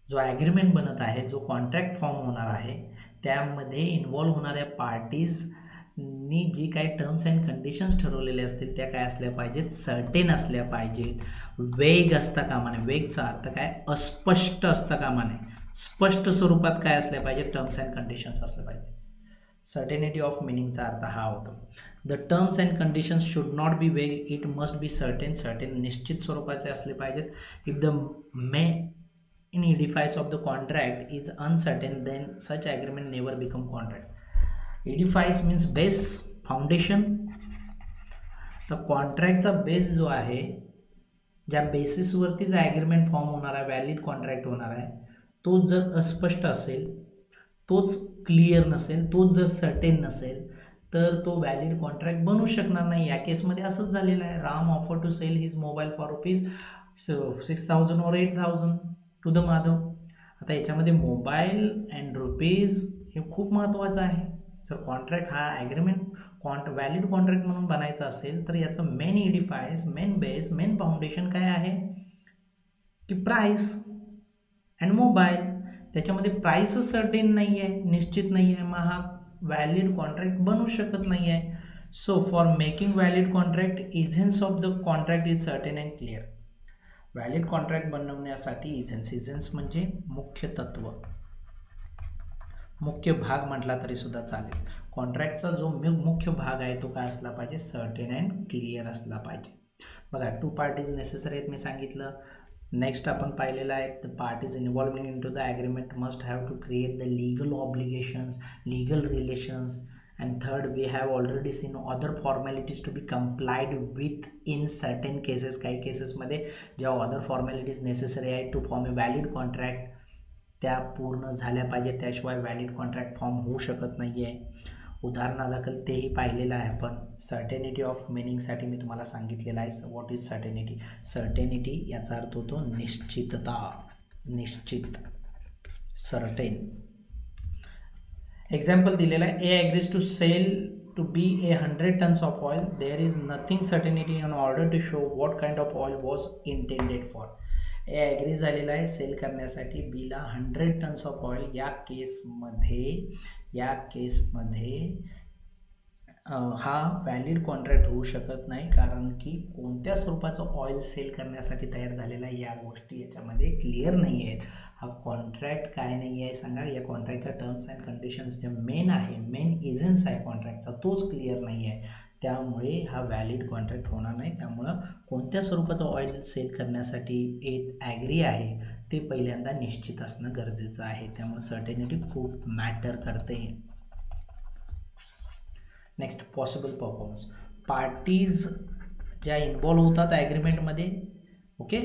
जो ॲग्रीमेंट बनत आहे, जो कॉन्ट्रॅक्ट फॉर्म होणार आहे, त्यामध्ये इन्व्हॉल्व होणाऱ्या पार्टीजनी जी काही टर्म्स अँड कंडिशन्स ठरवलेले असतील त्या काय असल्या पाहिजेत? सर्टेन असल्या पाहिजेत. वेग असता कामा नये. वेगचा अर्थ काय? अस्पष्ट असता कामा नये. स्पष्ट स्वरूपात काय असल्या पाहिजे? टर्म्स अँड कंडिशन्स असल्या पाहिजे. सर्टेनिटी ऑफ मिनिंगचा अर्थ हा होतो. The terms and conditions should not be vague, it must be certain. Certain निश्चित स्वरूपाचे असले पाहिजेत. If the in edifice of the contract is uncertain, then such agreement never become contract. Edifice means base, foundation. तर कॉन्ट्रॅक्टचा base जो आहे, ज्या बेसिसवरतीच agreement form होणार आहे, व्हॅलिड कॉन्ट्रॅक्ट होणार आहे, तोच जर अस्पष्ट असेल, तोच क्लिअर नसेल, तोच जर सर्टेन नसेल, तर तो व्हॅलिड कॉन्ट्रॅक्ट बनू शकणार नाही. या केसमध्ये असंच झालेलं आहे. Ram offer to sell his mobile for ₹6,000 or 8,000 to the Madhav. आता याच्यामध्ये मोबाईल अँड रुपीज हे खूप महत्त्वाचं आहे. जर कॉन्ट्रॅक्ट हा ॲग्रीमेंट व्हॅलिड कॉन्ट्रॅक्ट म्हणून बनायचा असेल तर याचं main edifice, main base, main foundation काय आहे की प्राईस अँड मोबाईल. त्याच्यामध्ये प्राईसच सर्टेन नाही आहे, निश्चित नाही आहे, मग हा व्हॅलिड कॉन्ट्रॅक्ट बनू शकत नाही आहे. So for making valid contract, essence of the contract is certain and clear. Valid contract बनवण्यासाठी एजन्स म्हणजे मुख्य तत्व, मुख्य भाग म्हटला तरी सुद्धा चालेल. कॉन्ट्रॅक्टचा जो मुख्य भाग आहे तो काय असला पाहिजे? सर्टेन अँड क्लिअर असला पाहिजे. बघा, 2 पार्टीज नेसेसरी आहेत मी सांगितलं. नेक्स्ट आपण पाहिलेलं आहे, the parties involving into the agreement must have to create the legal obligations, legal relations. And third, we have already seen other formalities to be complied with in certain cases. काही केसेसमध्ये ज्या other formalities necessary आहेत to form a valid contract त्या पूर्ण झाल्या पाहिजे, त्याशिवाय valid contract form होऊ शकत नाही आहे. उदाहरणादाखल तेही पाहिलेलं आहे आपण. सर्टेनिटी ऑफ मिनिंगसाठी मी तुम्हाला सांगितलेलं आहे. What is certainty? सर्टेनिटी याचा अर्थ होतो निश्चितता, निश्चित, सर्टेन. एक्झाम्पल दिलेलं आहे, A agrees to sell to B 100 tons of oil. There is nothing certainty in order to show what kind of oil was intended for. A agree झालेला आहे sale करण्यासाठी बीला 100 tons ऑफ ऑइल. या केसमध्ये हा valid contract होऊ शकत नाही, कारण की कोणत्या स्वरूपाचं ऑइल सेल करण्यासाठी तयार झालेला आहे या गोष्टी याच्यामध्ये क्लिअर नाही आहेत. हा कॉन्ट्रॅक्ट काय नाही आहे सांगा. या कॉन्ट्रॅक्टच्या टर्म्स अँड कंडिशन्स जे मेन आहे, मेन एजन्स आहे कॉन्ट्रॅक्टचा, तोच क्लिअर नाही आहे. त्यामुळे हा व्हॅलिड कॉन्ट्रॅक्ट होणार नाही. त्यामुळं कोणत्या स्वरूपाचं ऑइल सेल करण्यासाठी ॲग्री आहे ते पहिल्यांदा निश्चित असणं गरजेचं आहे. त्यामुळे सर्टेनिटी खूप मॅटर करते. Next, possible performance. पार्टीज ज्या इन्व्हॉल्व होतात ॲग्रीमेंटमध्ये, ओके,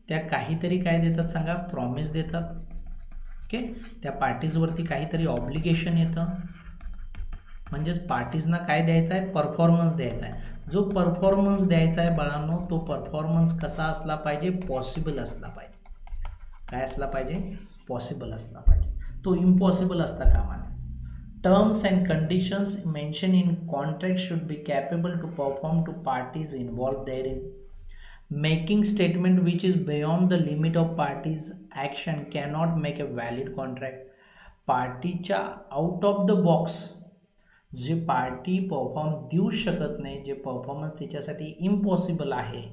त्या काहीतरी काय देतात सांगा? प्रॉमिस देतात. ओके, त्या पार्टीजवरती काहीतरी ऑब्लिगेशन येतं. म्हणजेच पार्टीजना काय द्यायचं आहे? परफॉर्मन्स द्यायचा आहे. जो परफॉर्मन्स द्यायचा आहे बाळांनो, तो परफॉर्मन्स कसा असला पाहिजे? पॉसिबल असला पाहिजे. काय असला पाहिजे? पॉसिबल असला पाहिजे. तो इम्पॉसिबल असता कामा नये. Terms and conditions mentioned in contract should be capable to perform to parties involved therein. Making statement which is beyond the limit of parties' action cannot make a valid contract. पार्टीच्या out of the box जे party perform देऊ शकत नाही, जे performance त्याच्यासाठी impossible आहे,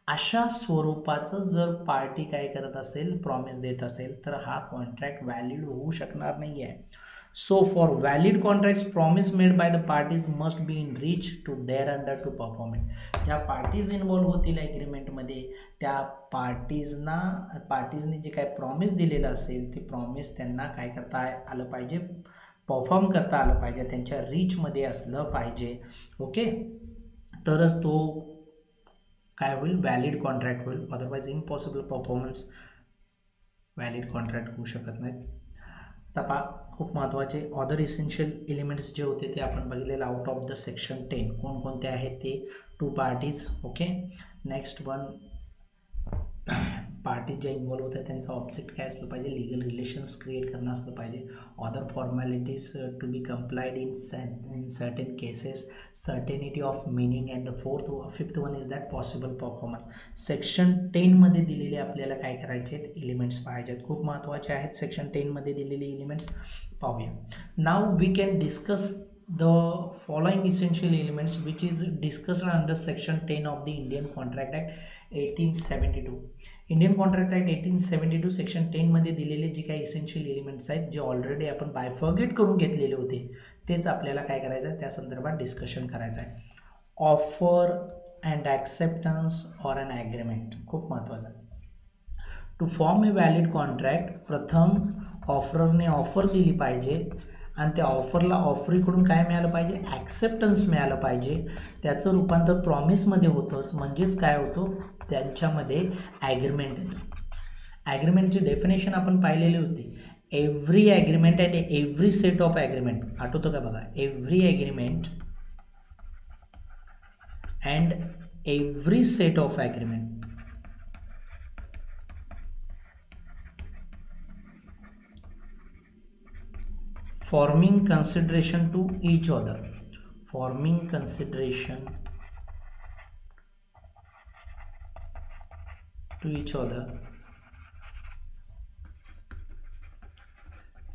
अशा स्वरूपाचं जर पार्टी काय करत असेल, प्रॉमिस देत असेल, तर हा कॉन्ट्रॅक्ट व्हॅलिड होऊ शकणार नाही आहे. So for valid contracts, promise made by the parties must be in reach to thereunder to perform it. ज्या पार्टीज इन्व्हॉल्व होतील ॲग्रीमेंटमध्ये त्या पार्टीजने जे काय प्रॉमिस दिलेलं असेल ते प्रॉमिस त्यांना काय करता आलं पाहिजे? परफॉर्म करता आलं पाहिजे, त्यांच्या रीचमध्ये असलं पाहिजे. ओके, तरच तो काय होईल? व्हॅलिड कॉन्ट्रॅक्ट होईल. Otherwise impossible performance, valid contract होऊ शकत नाहीत. तपा खूप महत्त्वाचे अदर इसेन्शियल एलिमेंट्स जे होते ते आपण बघितलेलं आउट ऑफ द सेक्शन 10. कोणकोणते आहेत ते? 2 parties. Okay, next one party ज्या इन्व्हॉल्व होत आहे त्यांचा ऑब्जेक्ट काय असलं पाहिजे, लिगल रिलेशन्स क्रिएट करणं असलं पाहिजे, other formalities to be complied in certain cases, certainty of meaning, and the fifth one is that possible performance. Section 10मध्ये दिलेले आपल्याला काय करायचे आहेत, एलिमेंट्स पाहायचे आहेत, खूप महत्त्वाचे आहेत. सेक्शन 10मध्ये दिलेले एलिमेंट्स पाहूया. Now we can discuss the following essential elements which is discussed under section 10 of the Indian Contract Act 1872. Indian contract act 1872 section 10 मध्ये दिलेले जे काही इसेन्शियल एलिमेंट्स आहेत, जे ऑलरेडी आपण बायफर्गेट करून घेतलेले होते, तेच आपल्याला काय करायचं आहे, त्या संदर्भात डिस्कशन करायचं आहे. Offer and acceptance or an agreement, खूप महत्त्वाचं आहे. To form a valid contract, प्रथम ऑफररने ऑफर दिली पाहिजे आणि त्या ऑफरला ऑफरीकडून काय मिळालं पाहिजे, ॲक्सेप्टन्स मिळालं पाहिजे. त्याचं रूपांतर प्रॉमिसमध्ये होतंच, म्हणजेच काय होतं, त्यांच्यामध्ये ॲग्रीमेंट येतो. ॲग्रीमेंटची डेफिनेशन आपण पाहिलेली होती, every agreement and every set of agreement. आठवतं का बघा, every agreement and every set of agreement forming consideration to each other, forming consideration to each other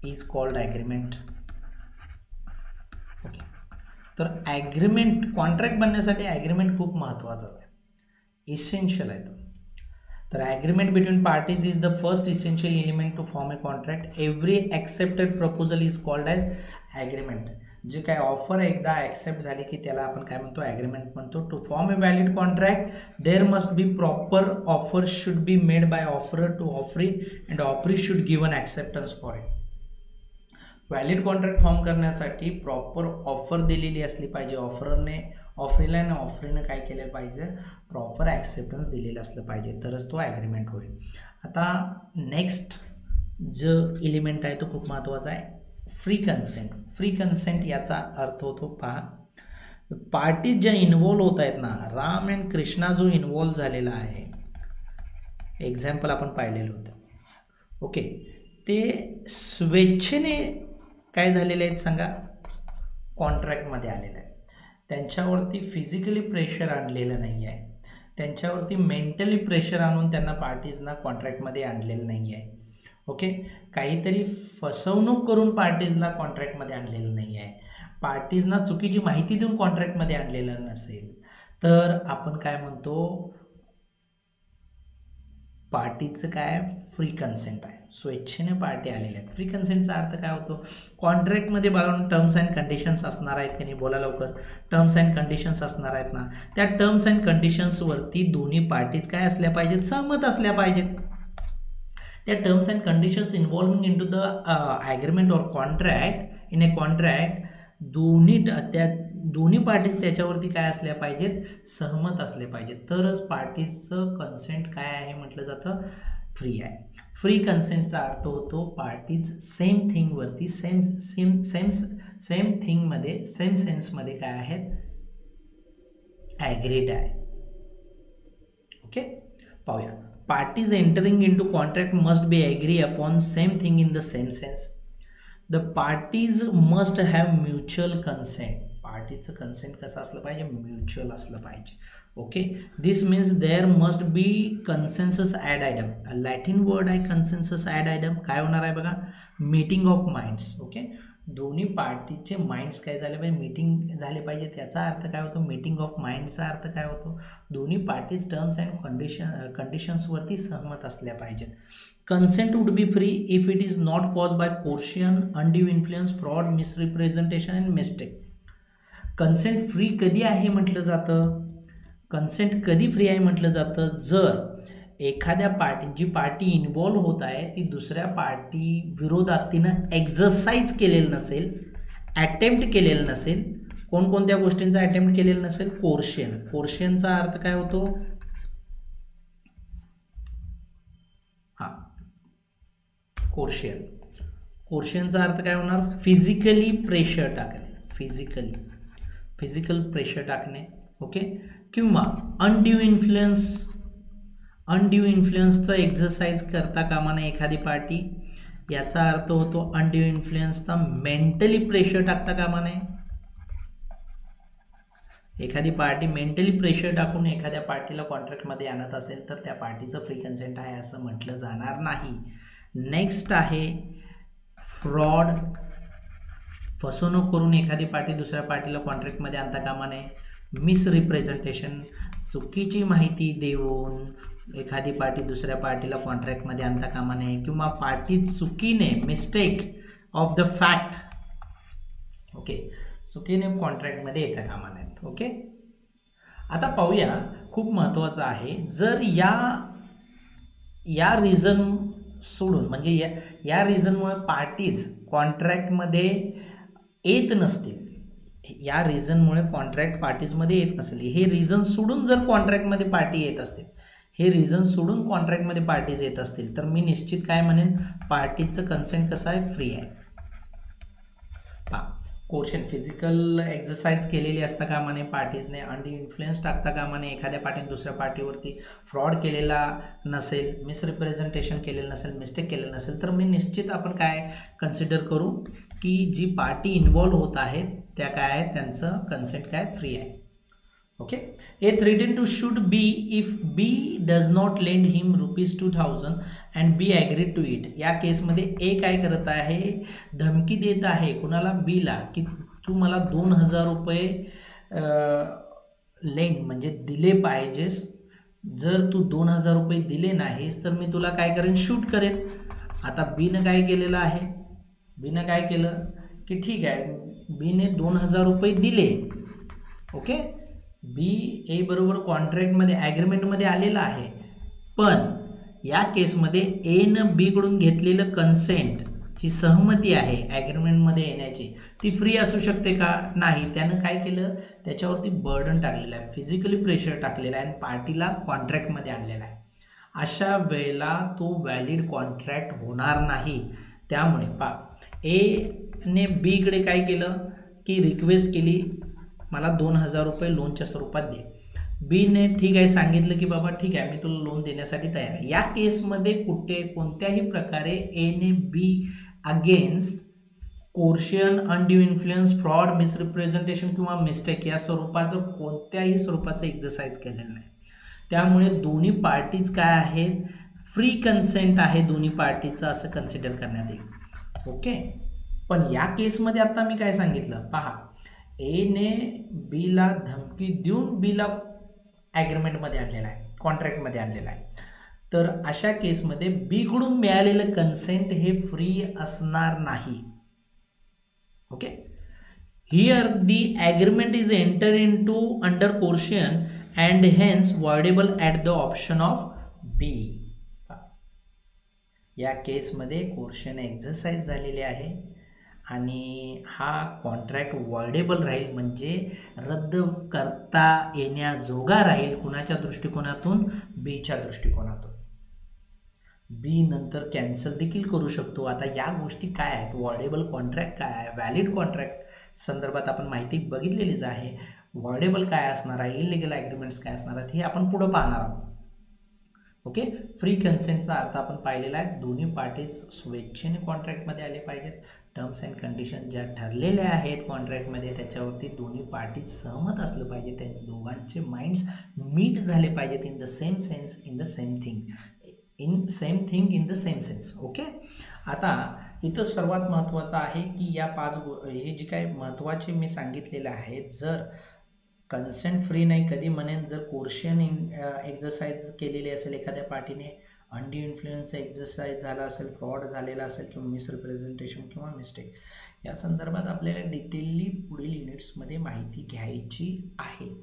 is called agreement. Okay, तर ॲग्रीमेंट, कॉन्ट्रॅक्ट बनण्यासाठी agreement खूप महत्त्वाचं आहे, essential आहे. तर agreement between parties is the first essential element to form a contract. Every accepted proposal is called as agreement. जे काय offer एकदा ॲक्सेप्ट झाली की त्याला आपण काय म्हणतो, ॲग्रीमेंट म्हणतो. To form a valid contract there must be proper offer should be made by offerer to offeree and offeree should given acceptance for it. Valid contract form करण्यासाठी प्रॉपर ऑफर दिलेली असली पाहिजे ऑफररने, ऑफरीला आणि ऑफरीनं काय केलं पाहिजे, प्रॉपर ॲक्सेप्टन्स दिलेलं असलं पाहिजे, तरच तो ॲग्रीमेंट होईल. आता नेक्स्ट जो एलिमेंट आहे तो खूप महत्त्वाचा आहे, फ्री कन्सेंट. फ्री कन्सेंट याचा अर्थ होतो, पहा, पार्टीज ज्या इन्व्हॉल्व होत आहेत ना, राम अँड कृष्णा जो इन्व्हॉल्व झालेला आहे, एक्झाम्पल आपण पाहिलेलं होतं. ओके, ते स्वेच्छेने काय झालेले आहेत सांगा, कॉन्ट्रॅक्टमध्ये आलेलं आहे. त्यांच्यावरती फिजिकली प्रेशर आणलेलं नाही आहे, त्यांच्यावरती मेंटली प्रेशर आणून त्यांना पार्टीजना कॉन्ट्रॅक्टमध्ये आणलेलं नाही आहे. ओके, काहीतरी फसवणूक करून पार्टीजला कॉन्ट्रॅक्टमध्ये आणलेलं नाही आहे, पार्टीजना चुकीची माहिती देऊन कॉन्ट्रॅक्टमध्ये आणलेलं नसेल, तर आपण काय म्हणतो, पार्टीचं काय, फ्री कन्सेंट आहे, स्वेच्छेने पार्टी आलेल्या आहेत. फ्री कन्सेंटचा अर्थ काय होतो, कॉन्ट्रॅक्टमध्ये बघून टर्म्स अँड कंडिशन्स असणार आहेत की नाही, बोला लवकर, टर्म्स अँड कंडिशन्स असणार आहेत ना, त्या टर्म्स अँड कंडिशन्सवरती दोन्ही पार्टीज काय असल्या पाहिजेत, सहमत असल्या पाहिजेत. त्या terms and conditions involving into the agreement or contract, in a contract, दोन्ही पार्टीज त्याच्यावरती काय असल्या पाहिजेत, सहमत असले पाहिजेत, तरच पार्टीजचं कन्सेंट काय आहे म्हटलं जातं, फ्री आहे. फ्री कन्सेंटचा अर्थ होतो, पार्टीज सेम थिंगवरती सेम थिंगमध्ये, सेम सेन्समध्ये काय आहेत, ॲग्रीड आहे. ओके, पाहूया. Parties entering into contract must be agree upon same thing in the same sense. The parties must have mutual consent. पार्टीचं कन्सेंट कसं असलं पाहिजे, म्युच्युअल असलं पाहिजे. Okay, this means there must be consensus ad idem. Latin word आहे consensus ad idem. काय होणार आहे बघा, मीटिंग ऑफ माइंड्स. ओके, दोन्ही पार्टीचे माइंड्स काय झाले पाहिजे, मीटिंग झाले पाहिजे. त्याचा अर्थ काय होतो, मीटिंग ऑफ माइंडचा अर्थ काय होतो, दोन्ही पार्टीज टर्म्स अँड कंडिशन्सवरती सहमत असल्या पाहिजेत. Consent would be free if it is not cause by coercion, undue influence, fraud, misrepresentation and mistake. Consent free कधी आहे म्हटलं जातं, कन्सेंट कधी फ्री आहे म्हटलं जातं, जर एखाद्या पार्टी, जी पार्टी इन्व्हॉल्व होत आहे ती दुसऱ्या पार्टी विरोधात तिनं एक्झरसाइज केलेलं नसेल, अटेम्प्ट केलेलं नसेल. कोणकोणत्या गोष्टींचा अटेम्प्ट केलेलं नसेल, कोर्शन. कोर्शनचा अर्थ काय होतो, कोर्शन. कोर्शनचा अर्थ काय होणार, फिजिकली प्रेशर टाकणे, फिजिकल प्रेशर टाकणे. ओके, किंवा अनड्यू इन्फ्लुएन्स, अनड्यू इन्फ्लुएन्सचं एक्झरसाइज करता कामा नये एखादी पार्टी. याचा अर्थ होतो अनड्यू इन्फ्लुएन्सचा मेंटली प्रेशर टाकता कामा नये. एखादी पार्टी मेंटली प्रेशर टाकून एखाद्या पार्टीला कॉन्ट्रॅक्टमध्ये आणत असेल तर त्या पार्टीचं फ्री कन्सेंट आहे असं म्हटलं जाणार नाही. नेक्स्ट आहे फ्रॉड. फसवणूक करून एखादी पार्टी दुसऱ्या पार्टीला कॉन्ट्रॅक्टमध्ये आणता कामा नये. मिसरिप्रेझेंटेशन, चुकीची माहिती देऊन एखादी पार्टी दुसऱ्या पार्टीला कॉन्ट्रॅक्टमध्ये आणता कामा नये किंवा पार्टी चुकीने mistake of the fact okay चुकीने कॉन्ट्रॅक्टमध्ये येता कामा नाहीत. ओके, आता पाहूया, खूप महत्त्वाचं आहे. जर या रिझन सोडून म्हणजे या रिझनमुळे पार्टीज कॉन्ट्रॅक्टमध्ये येत नसतील, या रिझनमुळे कॉन्ट्रॅक्ट पार्टीजमध्ये येत नसेल, हे रिझन सोडून जर कॉन्ट्रॅक्टमध्ये पार्टी येत असतील, हे रिझन सोडून कॉन्ट्रॅक्टमध्ये पार्टीज येत असतील तर मी निश्चित काय म्हणेन, पार्टीचं कन्सेंट कसं आहे, फ्री आहे. कोर्शन फिजिकल एक्सरसाइज केलेली असता कामा नये पार्टीजने. अंडी इन्फ्लुएन्स टाकता कामा नये. एखाद्या पार्टीने दुसऱ्या पार्टीवरती फ्रॉड केलेला नसेल, मिसरिप्रेझेंटेशन केलेलं नसेल, मिस्टेक केलेलं नसेल तर मी निश्चित आपण काय कन्सिडर करू की जी पार्टी इन्वॉल्व होत आहेत त्या काय आहेत, त्यांचं कन्सेंट काय, फ्री आहे. Okay, A threaten to shoot B if B does not lend him ₹2000 and B agreed to it. या केसमध्ये ए काय करत आहे, धमकी देत आहे कुणाला, बीला, की तू मला ₹2000 लेंड म्हणजे दिले पाहिजेस. जर तू ₹2000 दिले नाहीस तर मी तुला काय करेन, शूट करेन. आता बीनं काय केलेलं आहे, बीनं काय केलं की ठीक आहे, बीने ₹2000 दिले. ओके, बी ए बरोबर कॉन्ट्रॅक्टमध्ये ॲग्रीमेंटमध्ये आलेला आहे, पण या केसमध्ये एनं बीकडून घेतलेलं कन्सेंटची सहमती आहे ॲग्रीमेंटमध्ये येण्याची, ती फ्री असू शकते का, नाही. त्यानं काय केलं, त्याच्यावरती बर्डन टाकलेलं आहे, फिजिकली प्रेशर टाकलेलं आहे आणि पार्टीला कॉन्ट्रॅक्टमध्ये आणलेला आहे. अशा वेळेला तो व्हॅलिड कॉन्ट्रॅक्ट होणार नाही. त्यामुळे एने बीकडे काय केलं की रिक्वेस्ट केली, मला ₹2000 लोनच्या स्वरूपात दे. बीने ठीक आहे सांगितलं की बाबा ठीक आहे, मी तुला लोन देण्यासाठी तयार आहे. या केसमध्ये कोणत्याही प्रकारे एने B against coercion, undue influence, fraud, misrepresentation किंवा मिस्टेक या स्वरूपाचं कोणत्याही स्वरूपाचं एक्झरसाइज केलेलं नाही. त्यामुळे दोन्ही पार्टीज काय आहेत, फ्री कन्सेंट आहे दोन्ही पार्टीचं असं कन्सिडर करण्यात येईल. ओके, पण या केसमध्ये आता मी काय सांगितलं पहा, एने बीला धमकी देऊन बीला ॲग्रीमेंटमध्ये आणलेला आहे, कॉन्ट्रॅक्टमध्ये आणलेला आहे. तर अशा केसमध्ये बीकडून मिळालेलं कन्सेंट हे फ्री असणार नाही. Okay, here the agreement is enter into under coercion and hence voidable at the option of B. या केसमध्ये कोर्शन एक्झरसाइज झालेले आहे आणि हा कॉन्ट्रॅक्ट वॉइडेबल राहील म्हणजे रद्द करता येण्याजोगा राहील. कुणाच्या दृष्टिकोनातून, बीच्या दृष्टिकोनातून. बी नंतर कॅन्सल देखील करू शकतो. आता या गोष्टी काय आहेत, वॉइडेबल कॉन्ट्रॅक्ट काय आहे, व्हॅलिड कॉन्ट्रॅक्ट संदर्भात आपण माहिती बघितलेलीच आहे. वॉइडेबल काय असणार आहे, इलिगल ॲग्रीमेंट्स काय असणार आहेत हे आपण पुढं पाहणार आहोत. ओके, फ्री कन्सेंटचा अर्थ आपण पाहिलेला आहे, दोन्ही पार्टीज स्वेच्छेने कॉन्ट्रॅक्टमध्ये आले पाहिजेत. टर्म्स अँड कंडिशन ज्या ठरलेल्या आहेत कॉन्ट्रॅक्टमध्ये त्याच्यावरती दोन्ही पार्टीज सहमत असलं पाहिजे, त्या दोघांचे माइंड्स मीट झाले पाहिजेत in the same sense, in the same thing, in same thing in the same sense. Okay, आता इथं सर्वात महत्त्वाचं आहे की या हे जे काही महत्त्वाचे मी सांगितलेले आहेत, जर कन्सेंट फ्री नाही कधी म्हणेन, जर कोर्शन एक्झरसाइज केलेली असेल एखाद्या पार्टीने, अंडी इन्फ्लुएन्स एक्झरसाइज झाला असेल, फ्रॉड झालेला असेल किंवा मिसरिप्रेझेंटेशन किंवा मिस्टेक, या संदर्भात आपल्याला डिटेलली पुढील युनिट्समध्ये माहिती घ्यायची आहे.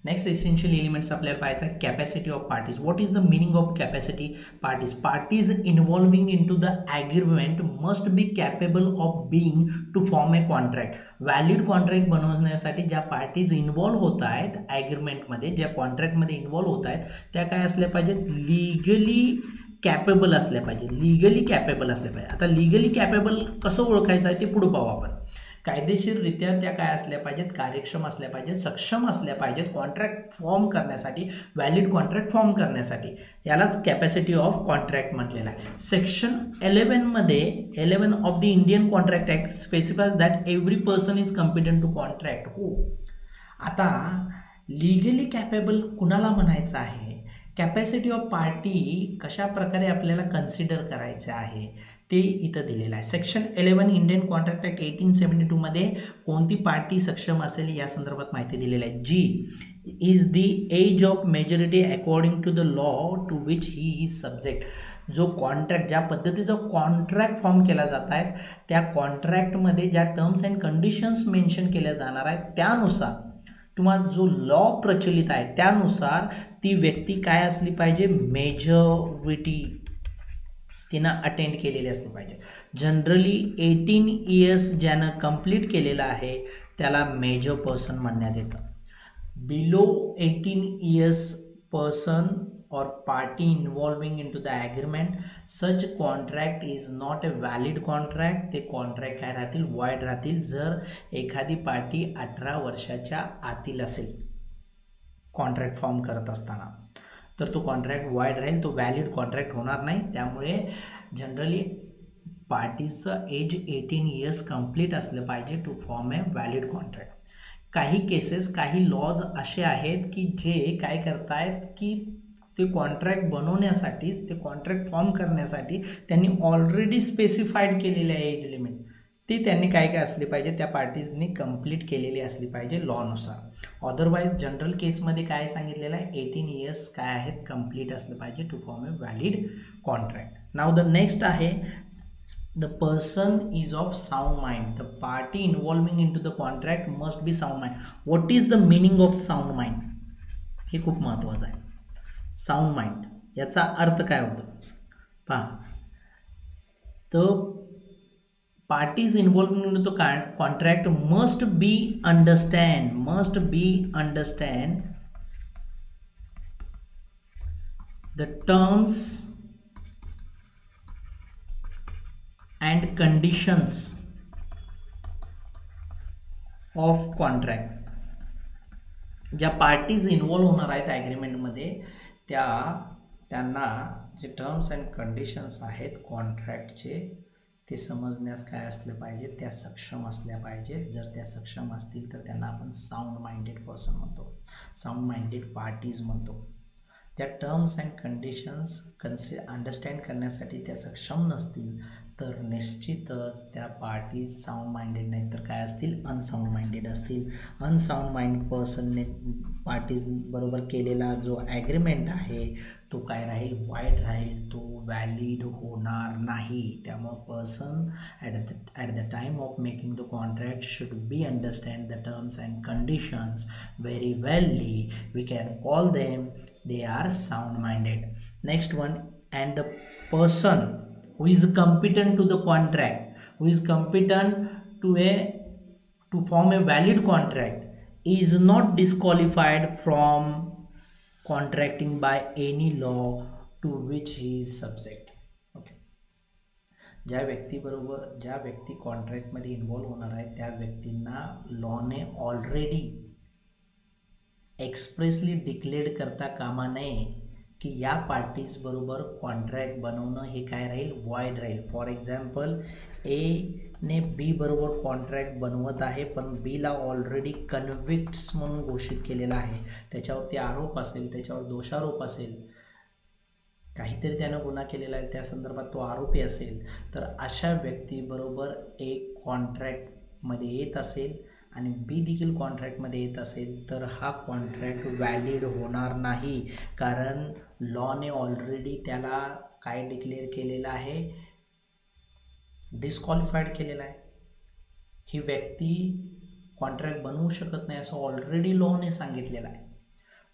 नेक्स्ट एसेन्शियल एलिमेंट्स आपल्याला पाहायचा, capacity of parties. What is the meaning of capacity parties? Parties involving into the agreement must be capable of being to form a contract. Valid contract बनवण्यासाठी ज्या parties involve होत आहेत ॲग्रीमेंटमध्ये, ज्या कॉन्ट्रॅक्टमध्ये involve होत आहेत त्या काय असल्या पाहिजेत, लिगली कॅपेबल असल्या पाहिजे, लिगली कॅपेबल असल्या पाहिजे. आता लिगली कॅपेबल कसं ओळखायचं आहे ते पुढं पाहू आपण. कायदेशीररित्या त्या काय असल्या पाहिजेत, कार्यक्षम असल्या पाहिजेत, सक्षम असल्या पाहिजेत कॉन्ट्रॅक्ट फॉर्म करण्यासाठी, व्हॅलिड कॉन्ट्रॅक्ट फॉर्म करण्यासाठी. यालाच कॅपॅसिटी ऑफ कॉन्ट्रॅक्ट म्हटलेलं आहे. Section 11 of the Indian contract Act specifies that every person is competent to contract. हो, आता लिगली कॅपेबल कुणाला म्हणायचं आहे, कॅपॅसिटी ऑफ पार्टी कशा प्रकारे आपल्याला कन्सिडर करायचं आहे ते इथं दिलेलं आहे. सेक्शन 11 इंडियन कॉन्ट्रॅक्ट ॲक्ट 1872 मध्ये कोणती पार्टी सक्षम असेल या संदर्भात माहिती दिलेली आहे. जी is the age of majority according to the law to which he is subject. जो कॉन्ट्रॅक्ट, ज्या पद्धतीचा कॉन्ट्रॅक्ट फॉर्म केला जात आहे त्या कॉन्ट्रॅक्टमध्ये ज्या टर्म्स अँड कंडिशन्स मेन्शन केल्या जाणार आहेत त्यानुसार किंवा जो लॉ प्रचलित आहे त्यानुसार ती व्यक्ती काय असली पाहिजे, मेजॉरिटी तिनं अटेंड केलेली असली पाहिजे. जनरली 18 इयर्स ज्यानं कंप्लीट केलेलं आहे त्याला मेजर पर्सन म्हणण्यात येतं. Below 18 years person or party involving into the agreement, such contract is not a valid contract. ते कॉन्ट्रॅक्ट काय राहतील, वाईड राहतील जर एखादी पार्टी 18 वर्षाच्या आतील असेल कॉन्ट्रॅक्ट फॉर्म करत असताना, तर तो कॉन्ट्रॅक्ट वाईड राहील, तो व्हॅलिड कॉन्ट्रॅक्ट होणार नाही. त्यामुळे जनरली पार्टीचं एज 18 इयर्स कंप्लीट असलं पाहिजे to form a valid contract. काही केसेस, काही लॉज असे आहेत की जे काय करतायत की ते कॉन्ट्रॅक्ट बनवण्यासाठीच, ते कॉन्ट्रॅक्ट फॉर्म करण्यासाठी त्यांनी ऑलरेडी स्पेसिफाईड केलेले आहे एज लिमिट, ती त्यांनी काय काय असली पाहिजे, त्या पार्टीजनी कंप्लीट केलेली असली पाहिजे लॉनुसार. अदरवाईज जनरल केसमध्ये काय सांगितलेलं आहे, 18 इयर्स काय आहेत, कंप्लीट असलं पाहिजे to form a valid contract. Now the next आहे, the person is of sound mind. The party involving into the contract must be sound mind. What is the meaning of sound mind, हे खूप महत्त्वाचं आहे. Sound mind याचा अर्थ काय होतो पहा. तर parties involving in the contract must B understand the terms and conditions of contract. ज्या पार्टीज इन्व्हॉल्व होणार आहेत ॲग्रीमेंटमध्ये त्यांना जे टर्म्स अँड कंडिशन्स आहेत कॉन्ट्रॅक्टचे ते समजण्यास काय असलं पाहिजे, त्या सक्षम असल्या पाहिजेत. जर त्या सक्षम असतील तर त्यांना आपण साऊंड माइंडेड पर्सन म्हणतो, साऊंड माइंडेड पार्टीज म्हणतो. त्या टर्म्स अँड कंडिशन्स अंडरस्टँड करण्यासाठी त्या सक्षम नसतील तर निश्चितच त्या पार्टीज साऊंड माइंडेड नाहीत तर काय असतील, अनसाऊंड माइंडेड असतील. अनसाऊंड माइंड पर्सनने पार्टीज बरोबर केलेला जो ॲग्रीमेंट आहे तो काय राहील, वाईड राहील, तो व्हॅलिड होणार नाही. त्यामुळं person at the time of making the contract should be understand the terms and conditions very well. We can call them they are sound minded. Next one, and the person who is competent to the contract, who is competent to form a valid contract is not disqualified from contracting by any law to which he is subject. Okay, ज्या व्यक्ती कॉन्ट्रॅक्टमध्ये involve होणार आहे त्या व्यक्तींना लॉने already expressly declare करता कामा नये की या पार्टीज बरोबर कॉन्ट्रॅक्ट बनवणं हे काय राहील, वाईड राहील. फॉर एक्झाम्पल, एने बी बरोबर कॉन्ट्रॅक्ट बनवत आहे पण बीला ऑलरेडी कन्व्हिक्ट्स म्हणून घोषित केलेला आहे, त्याच्यावरती आरोप असेल, त्याच्यावर दोषारोप असेल, काहीतरी त्यानं गुन्हा केलेला आहे त्या संदर्भात तो आरोपी असेल, तर अशा व्यक्तीबरोबर एक कॉन्ट्रॅक्टमध्ये येत असेल आणि बी देखील कॉन्ट्रॅक्टमध्ये येत असेल तर हा कॉन्ट्रॅक्ट व्हॅलिड होणार नाही. कारण लॉने ऑलरेडी त्याला काय डिक्लेअर केलेलं आहे, डिस्क्वालिफाईड केलेला आहे. ही व्यक्ती कॉन्ट्रॅक्ट बनवू शकत नाही असं ऑलरेडी लॉने सांगितलेलं आहे.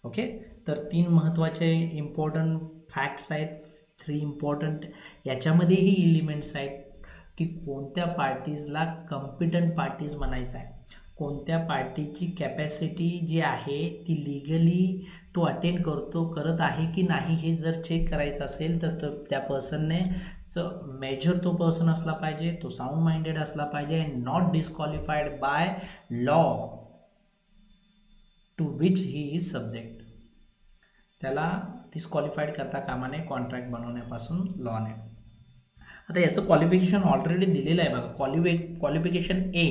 ओके, तर 3 महत्त्वाचे इम्पॉर्टंट फॅक्ट्स आहेत, 3 इम्पॉर्टंट याच्यामध्येही एलिमेंट्स आहेत की कोणत्या पार्टीजला कॉम्पिटंट पार्टीज म्हणायचं आहे, कोणत्या पार्टीची कॅपॅसिटी जी आहे ती लिगली तो अटेंड करत आहे की नाही हे जर चेक करायचं असेल तर त्या पर्सनने मेजर तो पर्सन असला पाहिजे, तो साऊंड माइंडेड असला पाहिजे and not disqualified by law to which he is subject. त्याला डिस्क्वालिफाईड करता कामा नये कॉन्ट्रॅक्ट बनवण्यापासून लॉने. आता याचं क्वालिफिकेशन ऑलरेडी दिलेलं आहे बघा. Qualification A,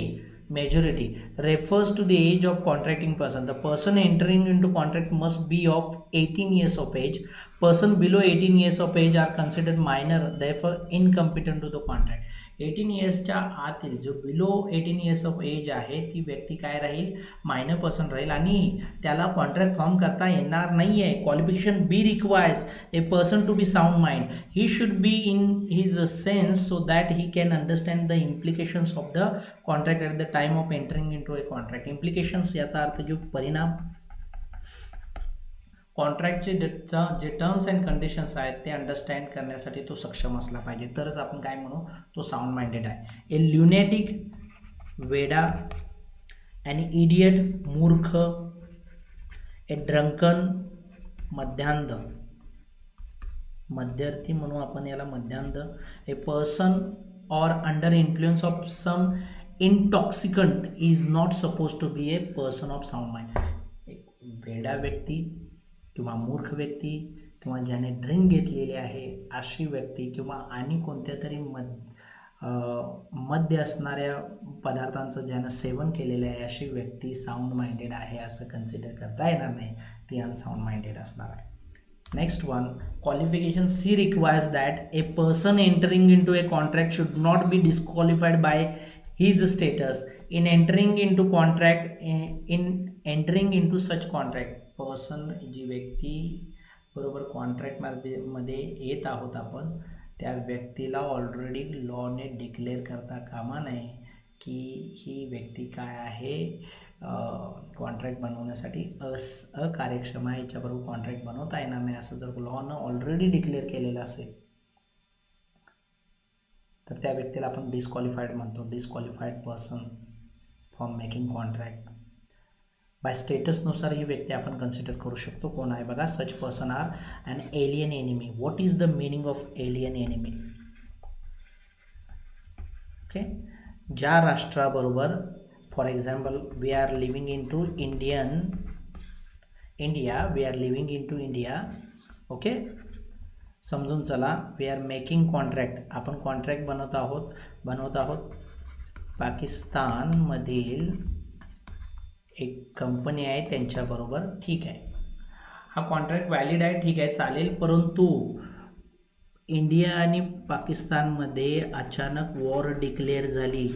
majority refers to the age of contracting person. The person entering into contract must be of 18 years of age. Person below 18 years of age are considered minor, therefore incompetent to the contract. 18 इयर्सच्या आतील जो below 18 years of age आहे ती व्यक्ती काय राहील, minor person राहील आणि त्याला कॉन्ट्रॅक्ट फॉर्म करता येणार नाही आहे. Qualification B requires a person to be sound mind. He should be in his sense so that he can understand the implications of the contract at the time of entering into a contract. Implications याचा अर्थ जो परिणाम कॉन्ट्रॅक्टचे जे terms and conditions आहेत ते understand करण्यासाठी तो सक्षम असला पाहिजे, तरच आपण काय म्हणू, तो साऊंड माइंडेड आहे. ए ल्युनॅटिक, वेडा, ॲन इडियट, मूर्ख, ए ड्रंकन, मध्यांध, मध्यर्थी म्हणू आपण याला, मध्यांध. A person or under influence of some intoxicant is not suppose to be a person of sound mind. एक वेडा व्यक्ती किंवा मूर्ख व्यक्ती किंवा ज्याने ड्रिंक घेतलेली आहे अशी व्यक्ती किंवा आणि कोणत्या तरी मद्य असणाऱ्या पदार्थांचं ज्यानं सेवन केलेलं आहे अशी व्यक्ती साऊंड माइंडेड आहे असं कन्सिडर करता येणार नाही, ती अनसाऊंड माइंडेड असणार आहे. Next one, qualification C requires that a person entering into a contract should not be disqualified by his status in entering into contract entering into such contract. Person, जी व्यक्ती बरोबर कॉन्ट्रॅक्टमध्ये येत आहोत आपण, त्या व्यक्तीला already लॉने declare करता कामा नये की ही व्यक्ती काय आहे, कॉन्ट्रॅक्ट बनवण्यासाठी अकार्यक्षम आहे, याच्याबरोबर कॉन्ट्रॅक्ट बनवता येणार नाही असं जर लॉनं ऑलरेडी डिक्लेअर केलेलं असेल तर त्या व्यक्तीला आपण डिस्क्वालिफाईड म्हणतो. Disqualified person from making contract. By स्टेटसनुसार ही व्यक्ती आपण कन्सिडर करू शकतो. कोण आहे बघा, such person are an alien enemy. What is the meaning of alien enemy? Okay, ज्या राष्ट्राबरोबर, for example we are living into India, we are living into India. Okay, समजून चला, वी आर मेकिंग कॉन्ट्रॅक्ट, आपण contract बनवत आहोत पाकिस्तानमधील एक company आहे त्यांच्याबरोबर. ठीक आहे, हा कॉन्ट्रॅक्ट व्हॅलिड आहे, ठीक आहे, चालेल. परंतु इंडिया आणि पाकिस्तानमध्ये अचानक वॉर डिक्लेअर झाली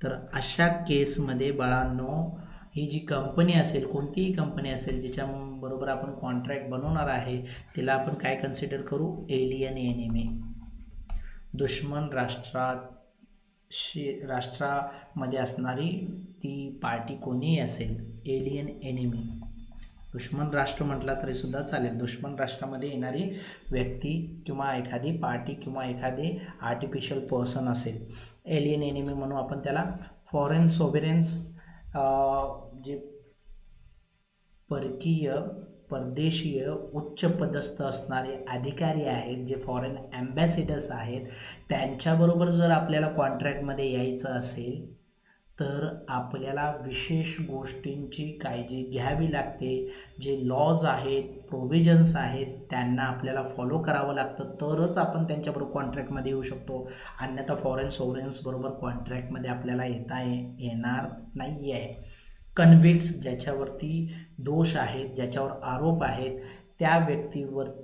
तर अशा केसमध्ये बाळांनो ही जी कंपनी असेल, कोणतीही कंपनी असेल जिच्याबरोबर आपण कॉन्ट्रॅक्ट बनवणार आहे तिला आपण काय कन्सिडर करू, एलियन एनिमी. दुश्मन राष्ट्रामध्ये असणारी ती पार्टी कोणीही असेल, एलियन एनिमी. दुश्मन राष्ट्र म्हटला तरी सुद्धा चालेल. दुश्मन राष्ट्रामध्ये येणारी व्यक्ती किंवा एखादी पार्टी किंवा एखादी आर्टिफिशियल पर्सन असेल, एलियन एनिमी म्हणून आपण त्याला. फॉरेन सोव्हरेन्स, जे परदेशीय उच्च पदस्थ असणारे अधिकारी आहेत, जे फॉरेन ॲम्बॅसिडर्स आहेत, त्यांच्याबरोबर जर आपल्याला कॉन्ट्रॅक्टमध्ये यायचं असेल तर आपल्याला विशेष गोष्टींची काळजी घ्यावी लागते. जे लॉज आहेत, प्रोव्हिजन्स आहेत, त्यांना आपल्याला फॉलो करावं लागतं, तरच आपण त्यांच्याबरोबर कॉन्ट्रॅक्टमध्ये येऊ शकतो. अन्यथा फॉरेन सोव्हरेन्सबरोबर कॉन्ट्रॅक्टमध्ये आपल्याला येणार नाही आहे. कन्व्हिक्ट्स, ज्याच्यावरती दोष आहेत, ज्याच्यावर आरोप आहेत, त्या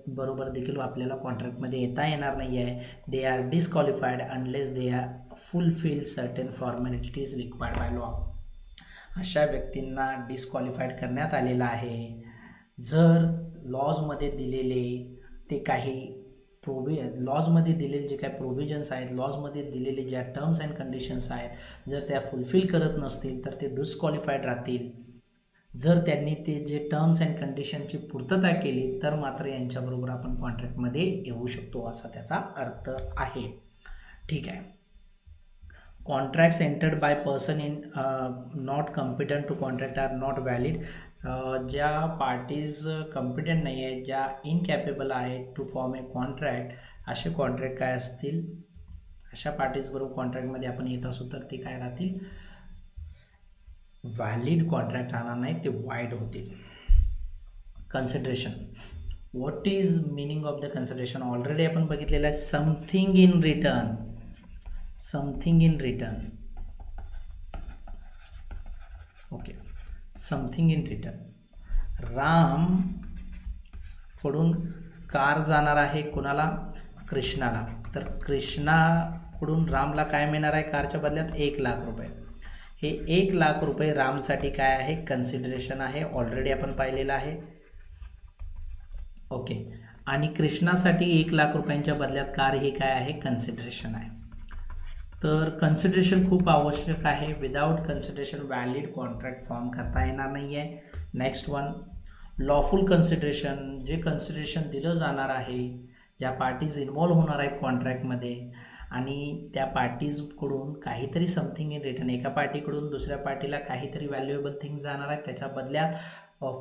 बरोबर देखील आपल्याला कॉन्ट्रॅक्टमध्ये येता येणार नाही आहे. They are disqualified unless they are fulfil certain formalities required by law. अशा व्यक्तींना डिस्क्वालिफाईड करण्यात आलेलं आहे जर लॉजमध्ये दिलेले ते काही लॉजमध्ये दिलेले जे काही प्रोव्हिजन्स आहेत, लॉजमध्ये दिलेले ज्या टर्म्स अँड कंडिशन्स आहेत, जर त्या फुलफिल करत नसतील तर ते डिस्क्वालिफाईड राहतील. जर त्यांनी ते जे टर्म्स अँड कंडिशनची पूर्तता केली तर मात्र यांच्याबरोबर आपण कॉन्ट्रॅक्टमध्ये येऊ शकतो असा त्याचा अर्थ आहे. ठीक आहे. Contracts entered by person in not competent to contract are not valid. ज्या पार्टीज कॉम्पिटंट नाही आहेत, ज्या इनकॅपेबल आहेत टू फॉर्म ए कॉन्ट्रॅक्ट, असे कॉन्ट्रॅक्ट काय असतील, अशा पार्टीजबरोबर कॉन्ट्रॅक्टमध्ये आपण येत असू तर ते काय राहतील, व्हॅलिड कॉन्ट्रॅक्ट राहणार नाही, ते वाईड होतील. Consideration, what is meaning of the consideration? Already आपण बघितलेलं आहे, something in return, something in return. Okay, something in return. Ram कडून कार जाणार आहे कुणाला, कृष्णाला, तर कृष्णाकडून रामला काय मिळणार आहे कारच्या बदल्यात 1 लाख रुपये. हे 1 लाख रुपये रामसाठी काय आहे, कन्सिडरेशन आहे, ऑलरेडी आपण पाहिलेलं आहे. ओके, आणि कृष्णासाठी 1 लाख रुपयांच्या बदल्यात कार हे काय आहे, कन्सिडरेशन आहे. तर कन्सिडरेशन खूप आवश्यक आहे. Without consideration valid contract form करता येणार नाही आहे. नेक्स्ट वन, लॉफुल कन्सिडरेशन, जे कन्सिडरेशन दिलं जाणार आहे, ज्या पार्टीज इन्व्हॉल्व होणार आहेत कॉन्ट्रॅक्टमध्ये आणि त्या पार्टीजकडून काहीतरी समथिंग इन रिटर्न, एका पार्टीकडून दुसऱ्या पार्टीला काहीतरी व्हॅल्युएबल थिंग्स जाणार आहेत, त्याच्या बदल्यात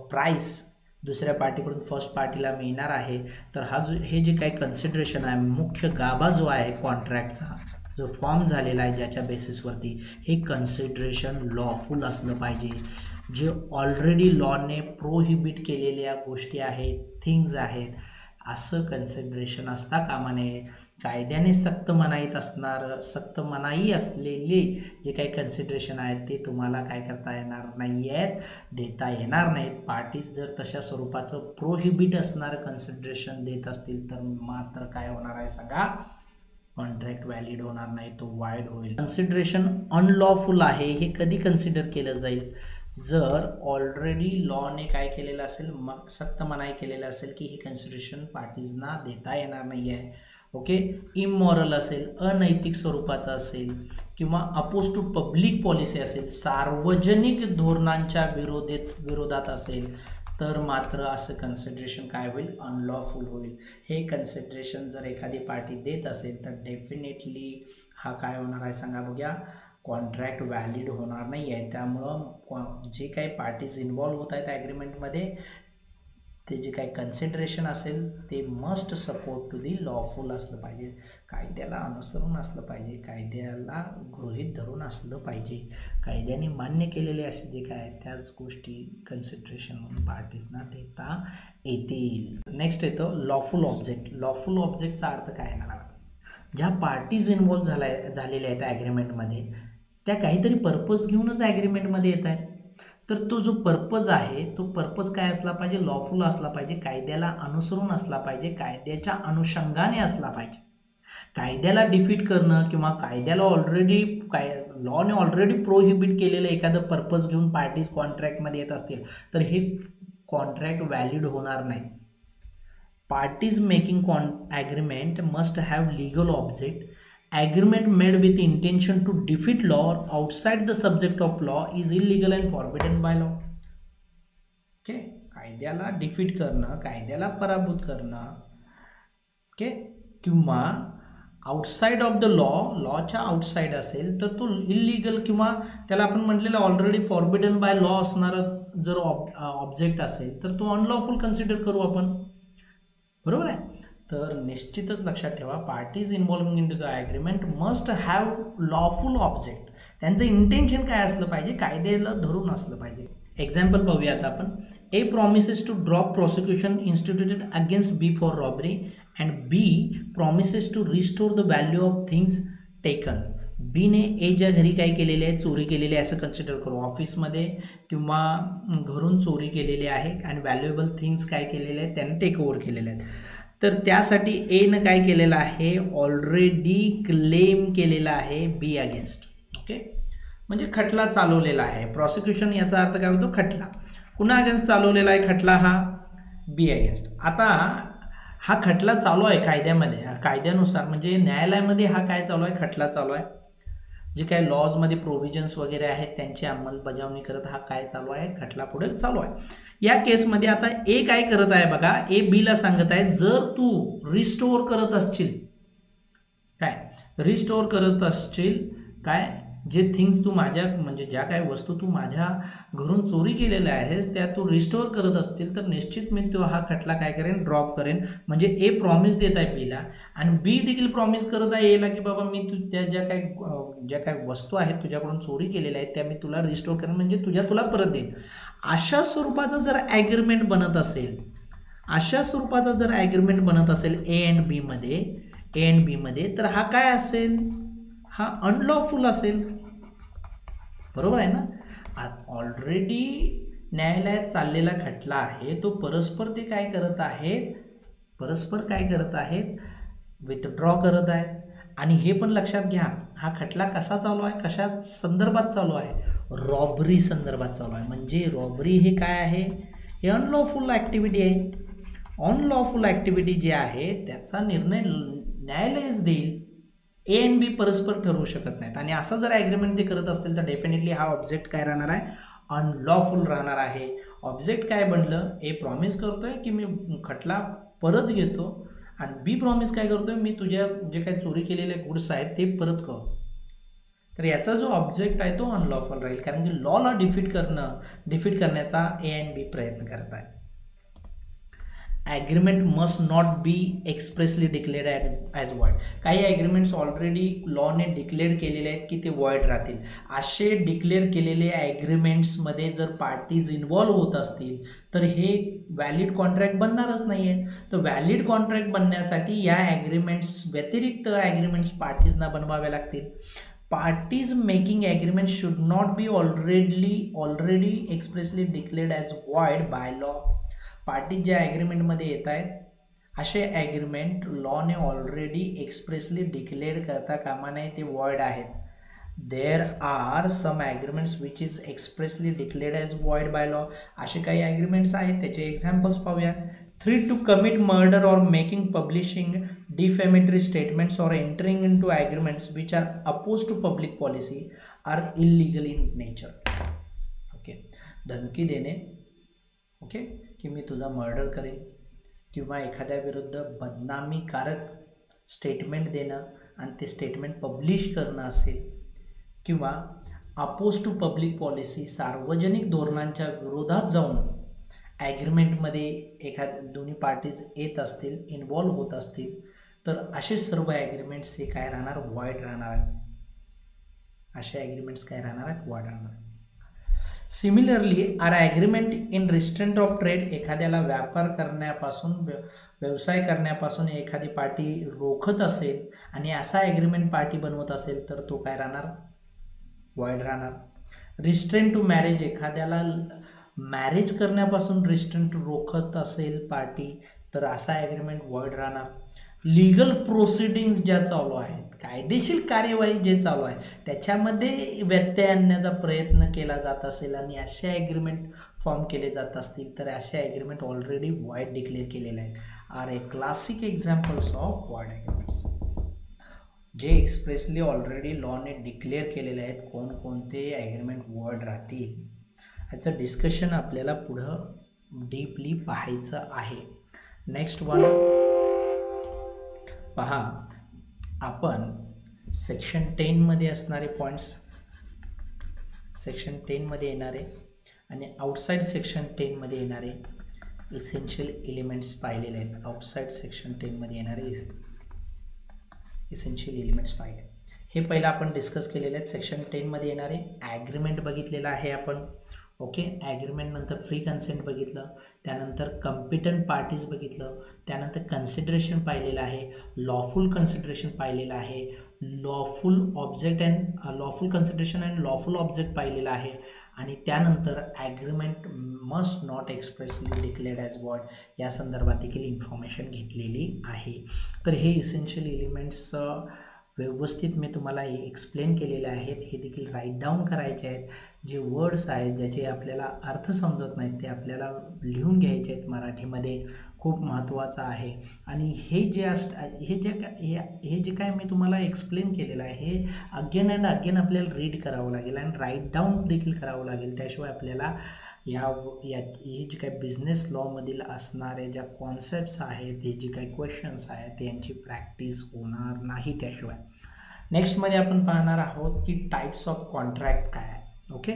प्राईस दुसऱ्या पार्टीकडून फर्स्ट पार्टीला मिळणार आहे. तर हे जे काही कन्सिडरेशन आहे, मुख्य गाभा जो आहे कॉन्ट्रॅक्टचा, जो फॉर्म झालेला आहे ज्याच्या बेसिसवरती, हे कन्सिडरेशन लॉफुल असलं पाहिजे. जे ऑलरेडी लॉने प्रोहिबिट केलेल्या गोष्टी आहेत, थिंग्ज आहेत, असं कन्सिडरेशन असता कामा नये. कायद्याने सक्त मनाई असलेले जे काही कन्सिडरेशन आहेत ते तुम्हाला काय करता येणार नाही आहेत, देता येणार नाहीत. पार्टीज जर तशा स्वरूपाचं प्रोहिबिट असणारं कन्सिडरेशन देत असतील तर मात्र काय होणार आहे सांगा, कॉन्ट्रॅक्ट व्हॅलिड होणार नाही, तो वाईड होईल. कन्सिडरेशन अनलॉफुल आहे हे कधी कन्सिडर केलं जाईल, जर ऑलरेडी लॉने काय केलेलं असेल, सक्त मनाई केलेलं असेल की हे कन्सिडरेशन पार्टीजना देता येणार नाही आहे. ओके, इमॉरल असेल, अनैतिक स्वरूपाचं असेल किंवा अपोज टू पब्लिक पॉलिसी असेल, सार्वजनिक धोरणांच्या विरोधात असेल, तर मात्र असं कन्सिडरेशन काय होईल, अनलॉफुल होईल. हे कन्सिडरेशन जर एखादी पार्टी देत असेल तर डेफिनेटली हा काय होणार आहे सांगा बघूया, कॉन्ट्रॅक्ट व्हॅलिड होणार नाही आहे. त्यामुळं जे काही पार्टीज इन्व्हॉल्व होत आहेत ॲग्रीमेंटमध्ये, ते जे काही कन्सिडरेशन असेल ते must support to the lawful असलं पाहिजे, कायद्याला अनुसरून असलं पाहिजे, कायद्याला गृहीत धरून असलं पाहिजे, कायद्याने मान्य केलेले असे जे काय आहेत त्याच गोष्टी कन्सिडरेशन म्हणून पार्टीजना देता येतील. नेक्स्ट येतं लॉफुल ऑब्जेक्ट. लॉफुल ऑब्जेक्टचा अर्थ काय येणार, ज्या पार्टीज इन्व्हॉल्व झालेल्या आहेत ॲग्रीमेंटमध्ये त्या काहीतरी पर्पज घेऊनच ॲग्रीमेंटमध्ये येत आहेत, तर तो जो पर्पज आहे तो पर्पज काय असला पाहिजे, लॉफुल असला पाहिजे, कायद्याला अनुसरून असला पाहिजे, कायद्याच्या अनुषंगाने असला पाहिजे. कायद्याला डिफीट करणं किंवा कायद्याला लॉने ऑलरेडी प्रोहिबिट केलेलं एखादं पर्पज घेऊन पार्टीज कॉन्ट्रॅक्टमध्ये येत असतील तर हे कॉन्ट्रॅक्ट व्हॅलिड होणार नाही. Parties making agreement must have legal object. Agreement made with intention to defeat law or outside the subject of law is illegal and forbidden by law. Okay, कायद्याला defeat करणं, कायद्याला पराभूत करणं, ओके, किंवा outside of the लॉच्या outside असेल तर तो illegal किंवा त्याला आपण म्हटलेलं ऑलरेडी फॉरबिडन बाय लॉ असणारा जर ऑब्जेक्ट असेल तर तो अनलॉफुल कन्सिडर करू आपण, बरोबर आहे. तर निश्चितच लक्षात ठेवा, parties involving into the agreement must have lawful object. त्यांचं इंटेन्शन काय असलं पाहिजे, कायद्याला धरून असलं पाहिजे. एक्झाम्पल पाहूया आता आपण. A promises to drop prosecution instituted against B for robbery and B promises to restore the value of things taken. बीने एच्या घरी काय केलेले आहे, चोरी केलेली आहे असं कन्सिडर करू, ऑफिसमध्ये किंवा घरून चोरी केलेली आहे आणि व्हॅल्युएबल थिंग्स काय केलेले आहेत त्याने टेक ओव्हर केलेले आहेत. तर त्यासाठी एनं काय केलेलं आहे, ऑलरेडी क्लेम केलेला आहे बी अगेन्स्ट. ओके, म्हणजे खटला चालवलेला आहे. प्रॉसिक्युशन याचा अर्थ काय होतो, खटला. कुणा अगेन्स्ट चालवलेला आहे खटला, हा बी अगेन्स्ट. आता हा खटला चालू आहे कायद्यामध्ये, कायद्यानुसार म्हणजे न्यायालयामध्ये हा काय चालू आहे, खटला चालू आहे. जे काही लॉजमध्ये प्रोव्हिजन्स वगैरे आहेत त्यांची अंमलबजावणी करत हा काय चालू आहे, खटला पुढे चालू आहे. या केसमध्ये आता ए काय करत आहे बघा, ए बीला सांगत आहे जर तू रिस्टोर करत असशील, काय रिस्टोर करत असशील काय जे थिंग्स तू माझ्या म्हणजे ज्या काही वस्तू तू माझ्या घरून चोरी केलेल्या आहेस त्या तू रिस्टोअर करत असतील तर निश्चित मी तो हा खटला काय करेन, ड्रॉप करेन. म्हणजे ए प्रॉमिस देत आहे बीला आणि बी देखील प्रॉमिस करत आहे एला की बाबा मी तू त्या ज्या काही वस्तू आहेत तुझ्याकडून चोरी केलेल्या आहेत त्या मी तुला रिस्टोअर करेन, म्हणजे तुला परत देईन. अशा स्वरूपाचं जर ॲग्रीमेंट बनत असेल, अशा स्वरूपाचा जर ॲग्रीमेंट बनत असेल ए अँड बीमध्ये, तर हा काय असेल, हा अनलॉफुल असेल. बरोबर आहे ना. ऑलरेडी न्यायालयात चाललेला खटला आहे तो परस्पर काय करत आहेत, विथड्रॉ करत आहेत. आणि हे पण लक्षात घ्या, हा खटला कसा चालू आहे, कशा संदर्भात चालू आहे, रॉबरी संदर्भात चालू आहे. म्हणजे रॉबरी हे काय आहे, हे अनलॉफुल ॲक्टिव्हिटी आहे. अनलॉफुल ॲक्टिव्हिटी जी आहे त्याचा निर्णय न्यायालयच देईल. ए अँड बी परस्पर ठरवू शकत नाहीत. आणि असं जर ॲग्रीमेंट ते करत असतील तर डेफिनेटली हा ऑब्जेक्ट काय राहणार आहे, अनलॉफुल राहणार आहे. ऑब्जेक्ट काय बनलं, ए प्रॉमिस करतोय की मी खटला परत घेतो आणि बी प्रॉमिस काय करतोय, मी तुझ्या जे काही चोरी केलेले गुड्स आहेत ते परत करतो. तर याचा जो ऑब्जेक्ट आहे तो अनलॉफुल राहील, कारण की लॉला डिफीट करण्याचा ए अँड बी प्रयत्न करत आहे. Agreement must not be expressly declared as void. काही ॲग्रीमेंट्स ऑलरेडी लॉने डिक्लेअर केलेले आहेत की ते वॉइड राहतील. असे डिक्लेअर केलेले ॲग्रीमेंट्समध्ये जर पार्टीज इन्व्हॉल्व होत असतील तर हे व्हॅलिड कॉन्ट्रॅक्ट बनणारच नाही आहेत. तर व्हॅलिड कॉन्ट्रॅक्ट बनण्यासाठी या ॲग्रीमेंट्स व्यतिरिक्त ॲग्रीमेंट्स पार्टीजना बनवाव्या लागतील. Parties making agreements should not be already expressly declared as void by law. Party ज्या ॲग्रीमेंटमध्ये येत आहेत असे ॲग्रीमेंट लॉने ऑलरेडी एक्सप्रेसली डिक्लेअर करता कामा नये, ते वॉइड आहेत. There are some agreements which is expressly declared as void by law. असे काही ॲग्रीमेंट्स आहेत, त्याचे एक्झाम्पल्स पाहूया. 3 to commit murder or making publishing defamatory statements or entering into agreements which are opposed to public policy are illegal in nature. Okay, धमकी देणे, okay, की मी तुझा murder करेन, किंवा एखाद्या विरुद्ध बदनामीकारक स्टेटमेंट देणं आणि ते स्टेटमेंट पब्लिश करणं असेल, किंवा अपोज टू पब्लिक पॉलिसी सार्वजनिक धोरणांच्या विरोधात जाऊन ॲग्रीमेंटमध्ये दोन्ही पार्टीज येत असतील, इन्व्हॉल्व होत असतील, तर असे सर्व ॲग्रीमेंट्स हे काय राहणार, वॉइड राहणार आहेत. असे ॲग्रीमेंट्स काय राहणार आहेत, वॉइड राहणार आहेत. Similarly are agreement in restraint of trade, एखाद्याला व्यापार करण्यापासून, व्यवसाय करण्यापासून एखादी पार्टी रोखत असेल आणि असा ॲग्रीमेंट पार्टी बनवत असेल तर तो काय राहणार, वॉइड राहणार. रिस्ट्रेंट टू मॅरेज, एखाद्याला मॅरेज करण्यापासून रिस्ट्रेंट रोखत असेल पार्टी तर असा ॲग्रीमेंट वॉइड राहणार. लीगल प्रोसिडिंग्स ज्या चालू आहेत, कायदेशीर कार्यवाही जे चालू आहे त्याच्यामध्ये व्यत्यय आणण्याचा प्रयत्न केला जात असेल आणि असे ॲग्रीमेंट फॉर्म केले जात असतील तर असे ॲग्रीमेंट ऑलरेडी वॉइड डिक्लेअर केलेले आहेत. Are a classic examples of void agreements, जे एक्सप्रेसली ऑलरेडी लॉने डिक्लेअर केलेले आहेत. कोणकोणते ॲग्रीमेंट वॉइड राहतील ह्याचं डिस्कशन आपल्याला पुढं डीपली पाहायचं आहे. नेक्स्ट वन पहा, आपण सेक्शन 10मध्ये असणारे पॉईंट्स, सेक्शन 10मध्ये येणारे आणि आउटसाईड सेक्शन 10मध्ये येणारे इसेन्शियल एलिमेंट्स पाहिलेले आहेत. आउटसाईड सेक्शन 10मध्ये येणारे इसेन्शियल एलिमेंट्स पाहिले, हे पहिलं आपण डिस्कस केलेले आहेत. सेक्शन 10मध्ये येणारे ॲग्रीमेंट बघितलेलं आहे आपण, ओके. ॲग्रीमेंट नंतर फ्री कन्सेंट बघितलं, त्यानंतर कम्पिटंट पार्टीज बघितलं, त्यानंतर कन्सिडरेशन पाहिलेलं आहे, लॉफुल कन्सिडरेशन पाहिलेलं आहे, lawful consideration and lawful object पाहिलेलं आहे, आणि त्यानंतर agreement must not expressly declared as void या संदर्भात देखील इन्फॉर्मेशन घेतलेली आहे. तर हे इसेन्शियल एलिमेंट्स व्यवस्थित मी तुम्हाला एक्सप्लेन केलेले आहेत, हे देखील राईट डाऊन करायचे आहेत. जे वर्ड्स आहेत ज्याचे आपल्याला अर्थ समजत नाहीत ते आपल्याला लिहून घ्यायचे आहेत मराठीमध्ये, खूप महत्त्वाचं आहे. आणि हे जे काय मी तुम्हाला एक्सप्लेन केलेलं आहे हे अगेन अँड अगेन आपल्याला रीड करावं लागेल आणि राईट डाऊन देखील करावं लागेल. त्याशिवाय आपल्याला हे जे काही बिझनेस लॉमधील असणारे ज्या कॉन्सेप्ट्स आहेत, हे जे काही क्वेश्चन्स आहेत यांची प्रॅक्टिस होणार नाही त्याशिवाय. नेक्स्टमध्ये आपण पाहणार आहोत की टाईप्स ऑफ कॉन्ट्रॅक्ट काय आहे. ओके,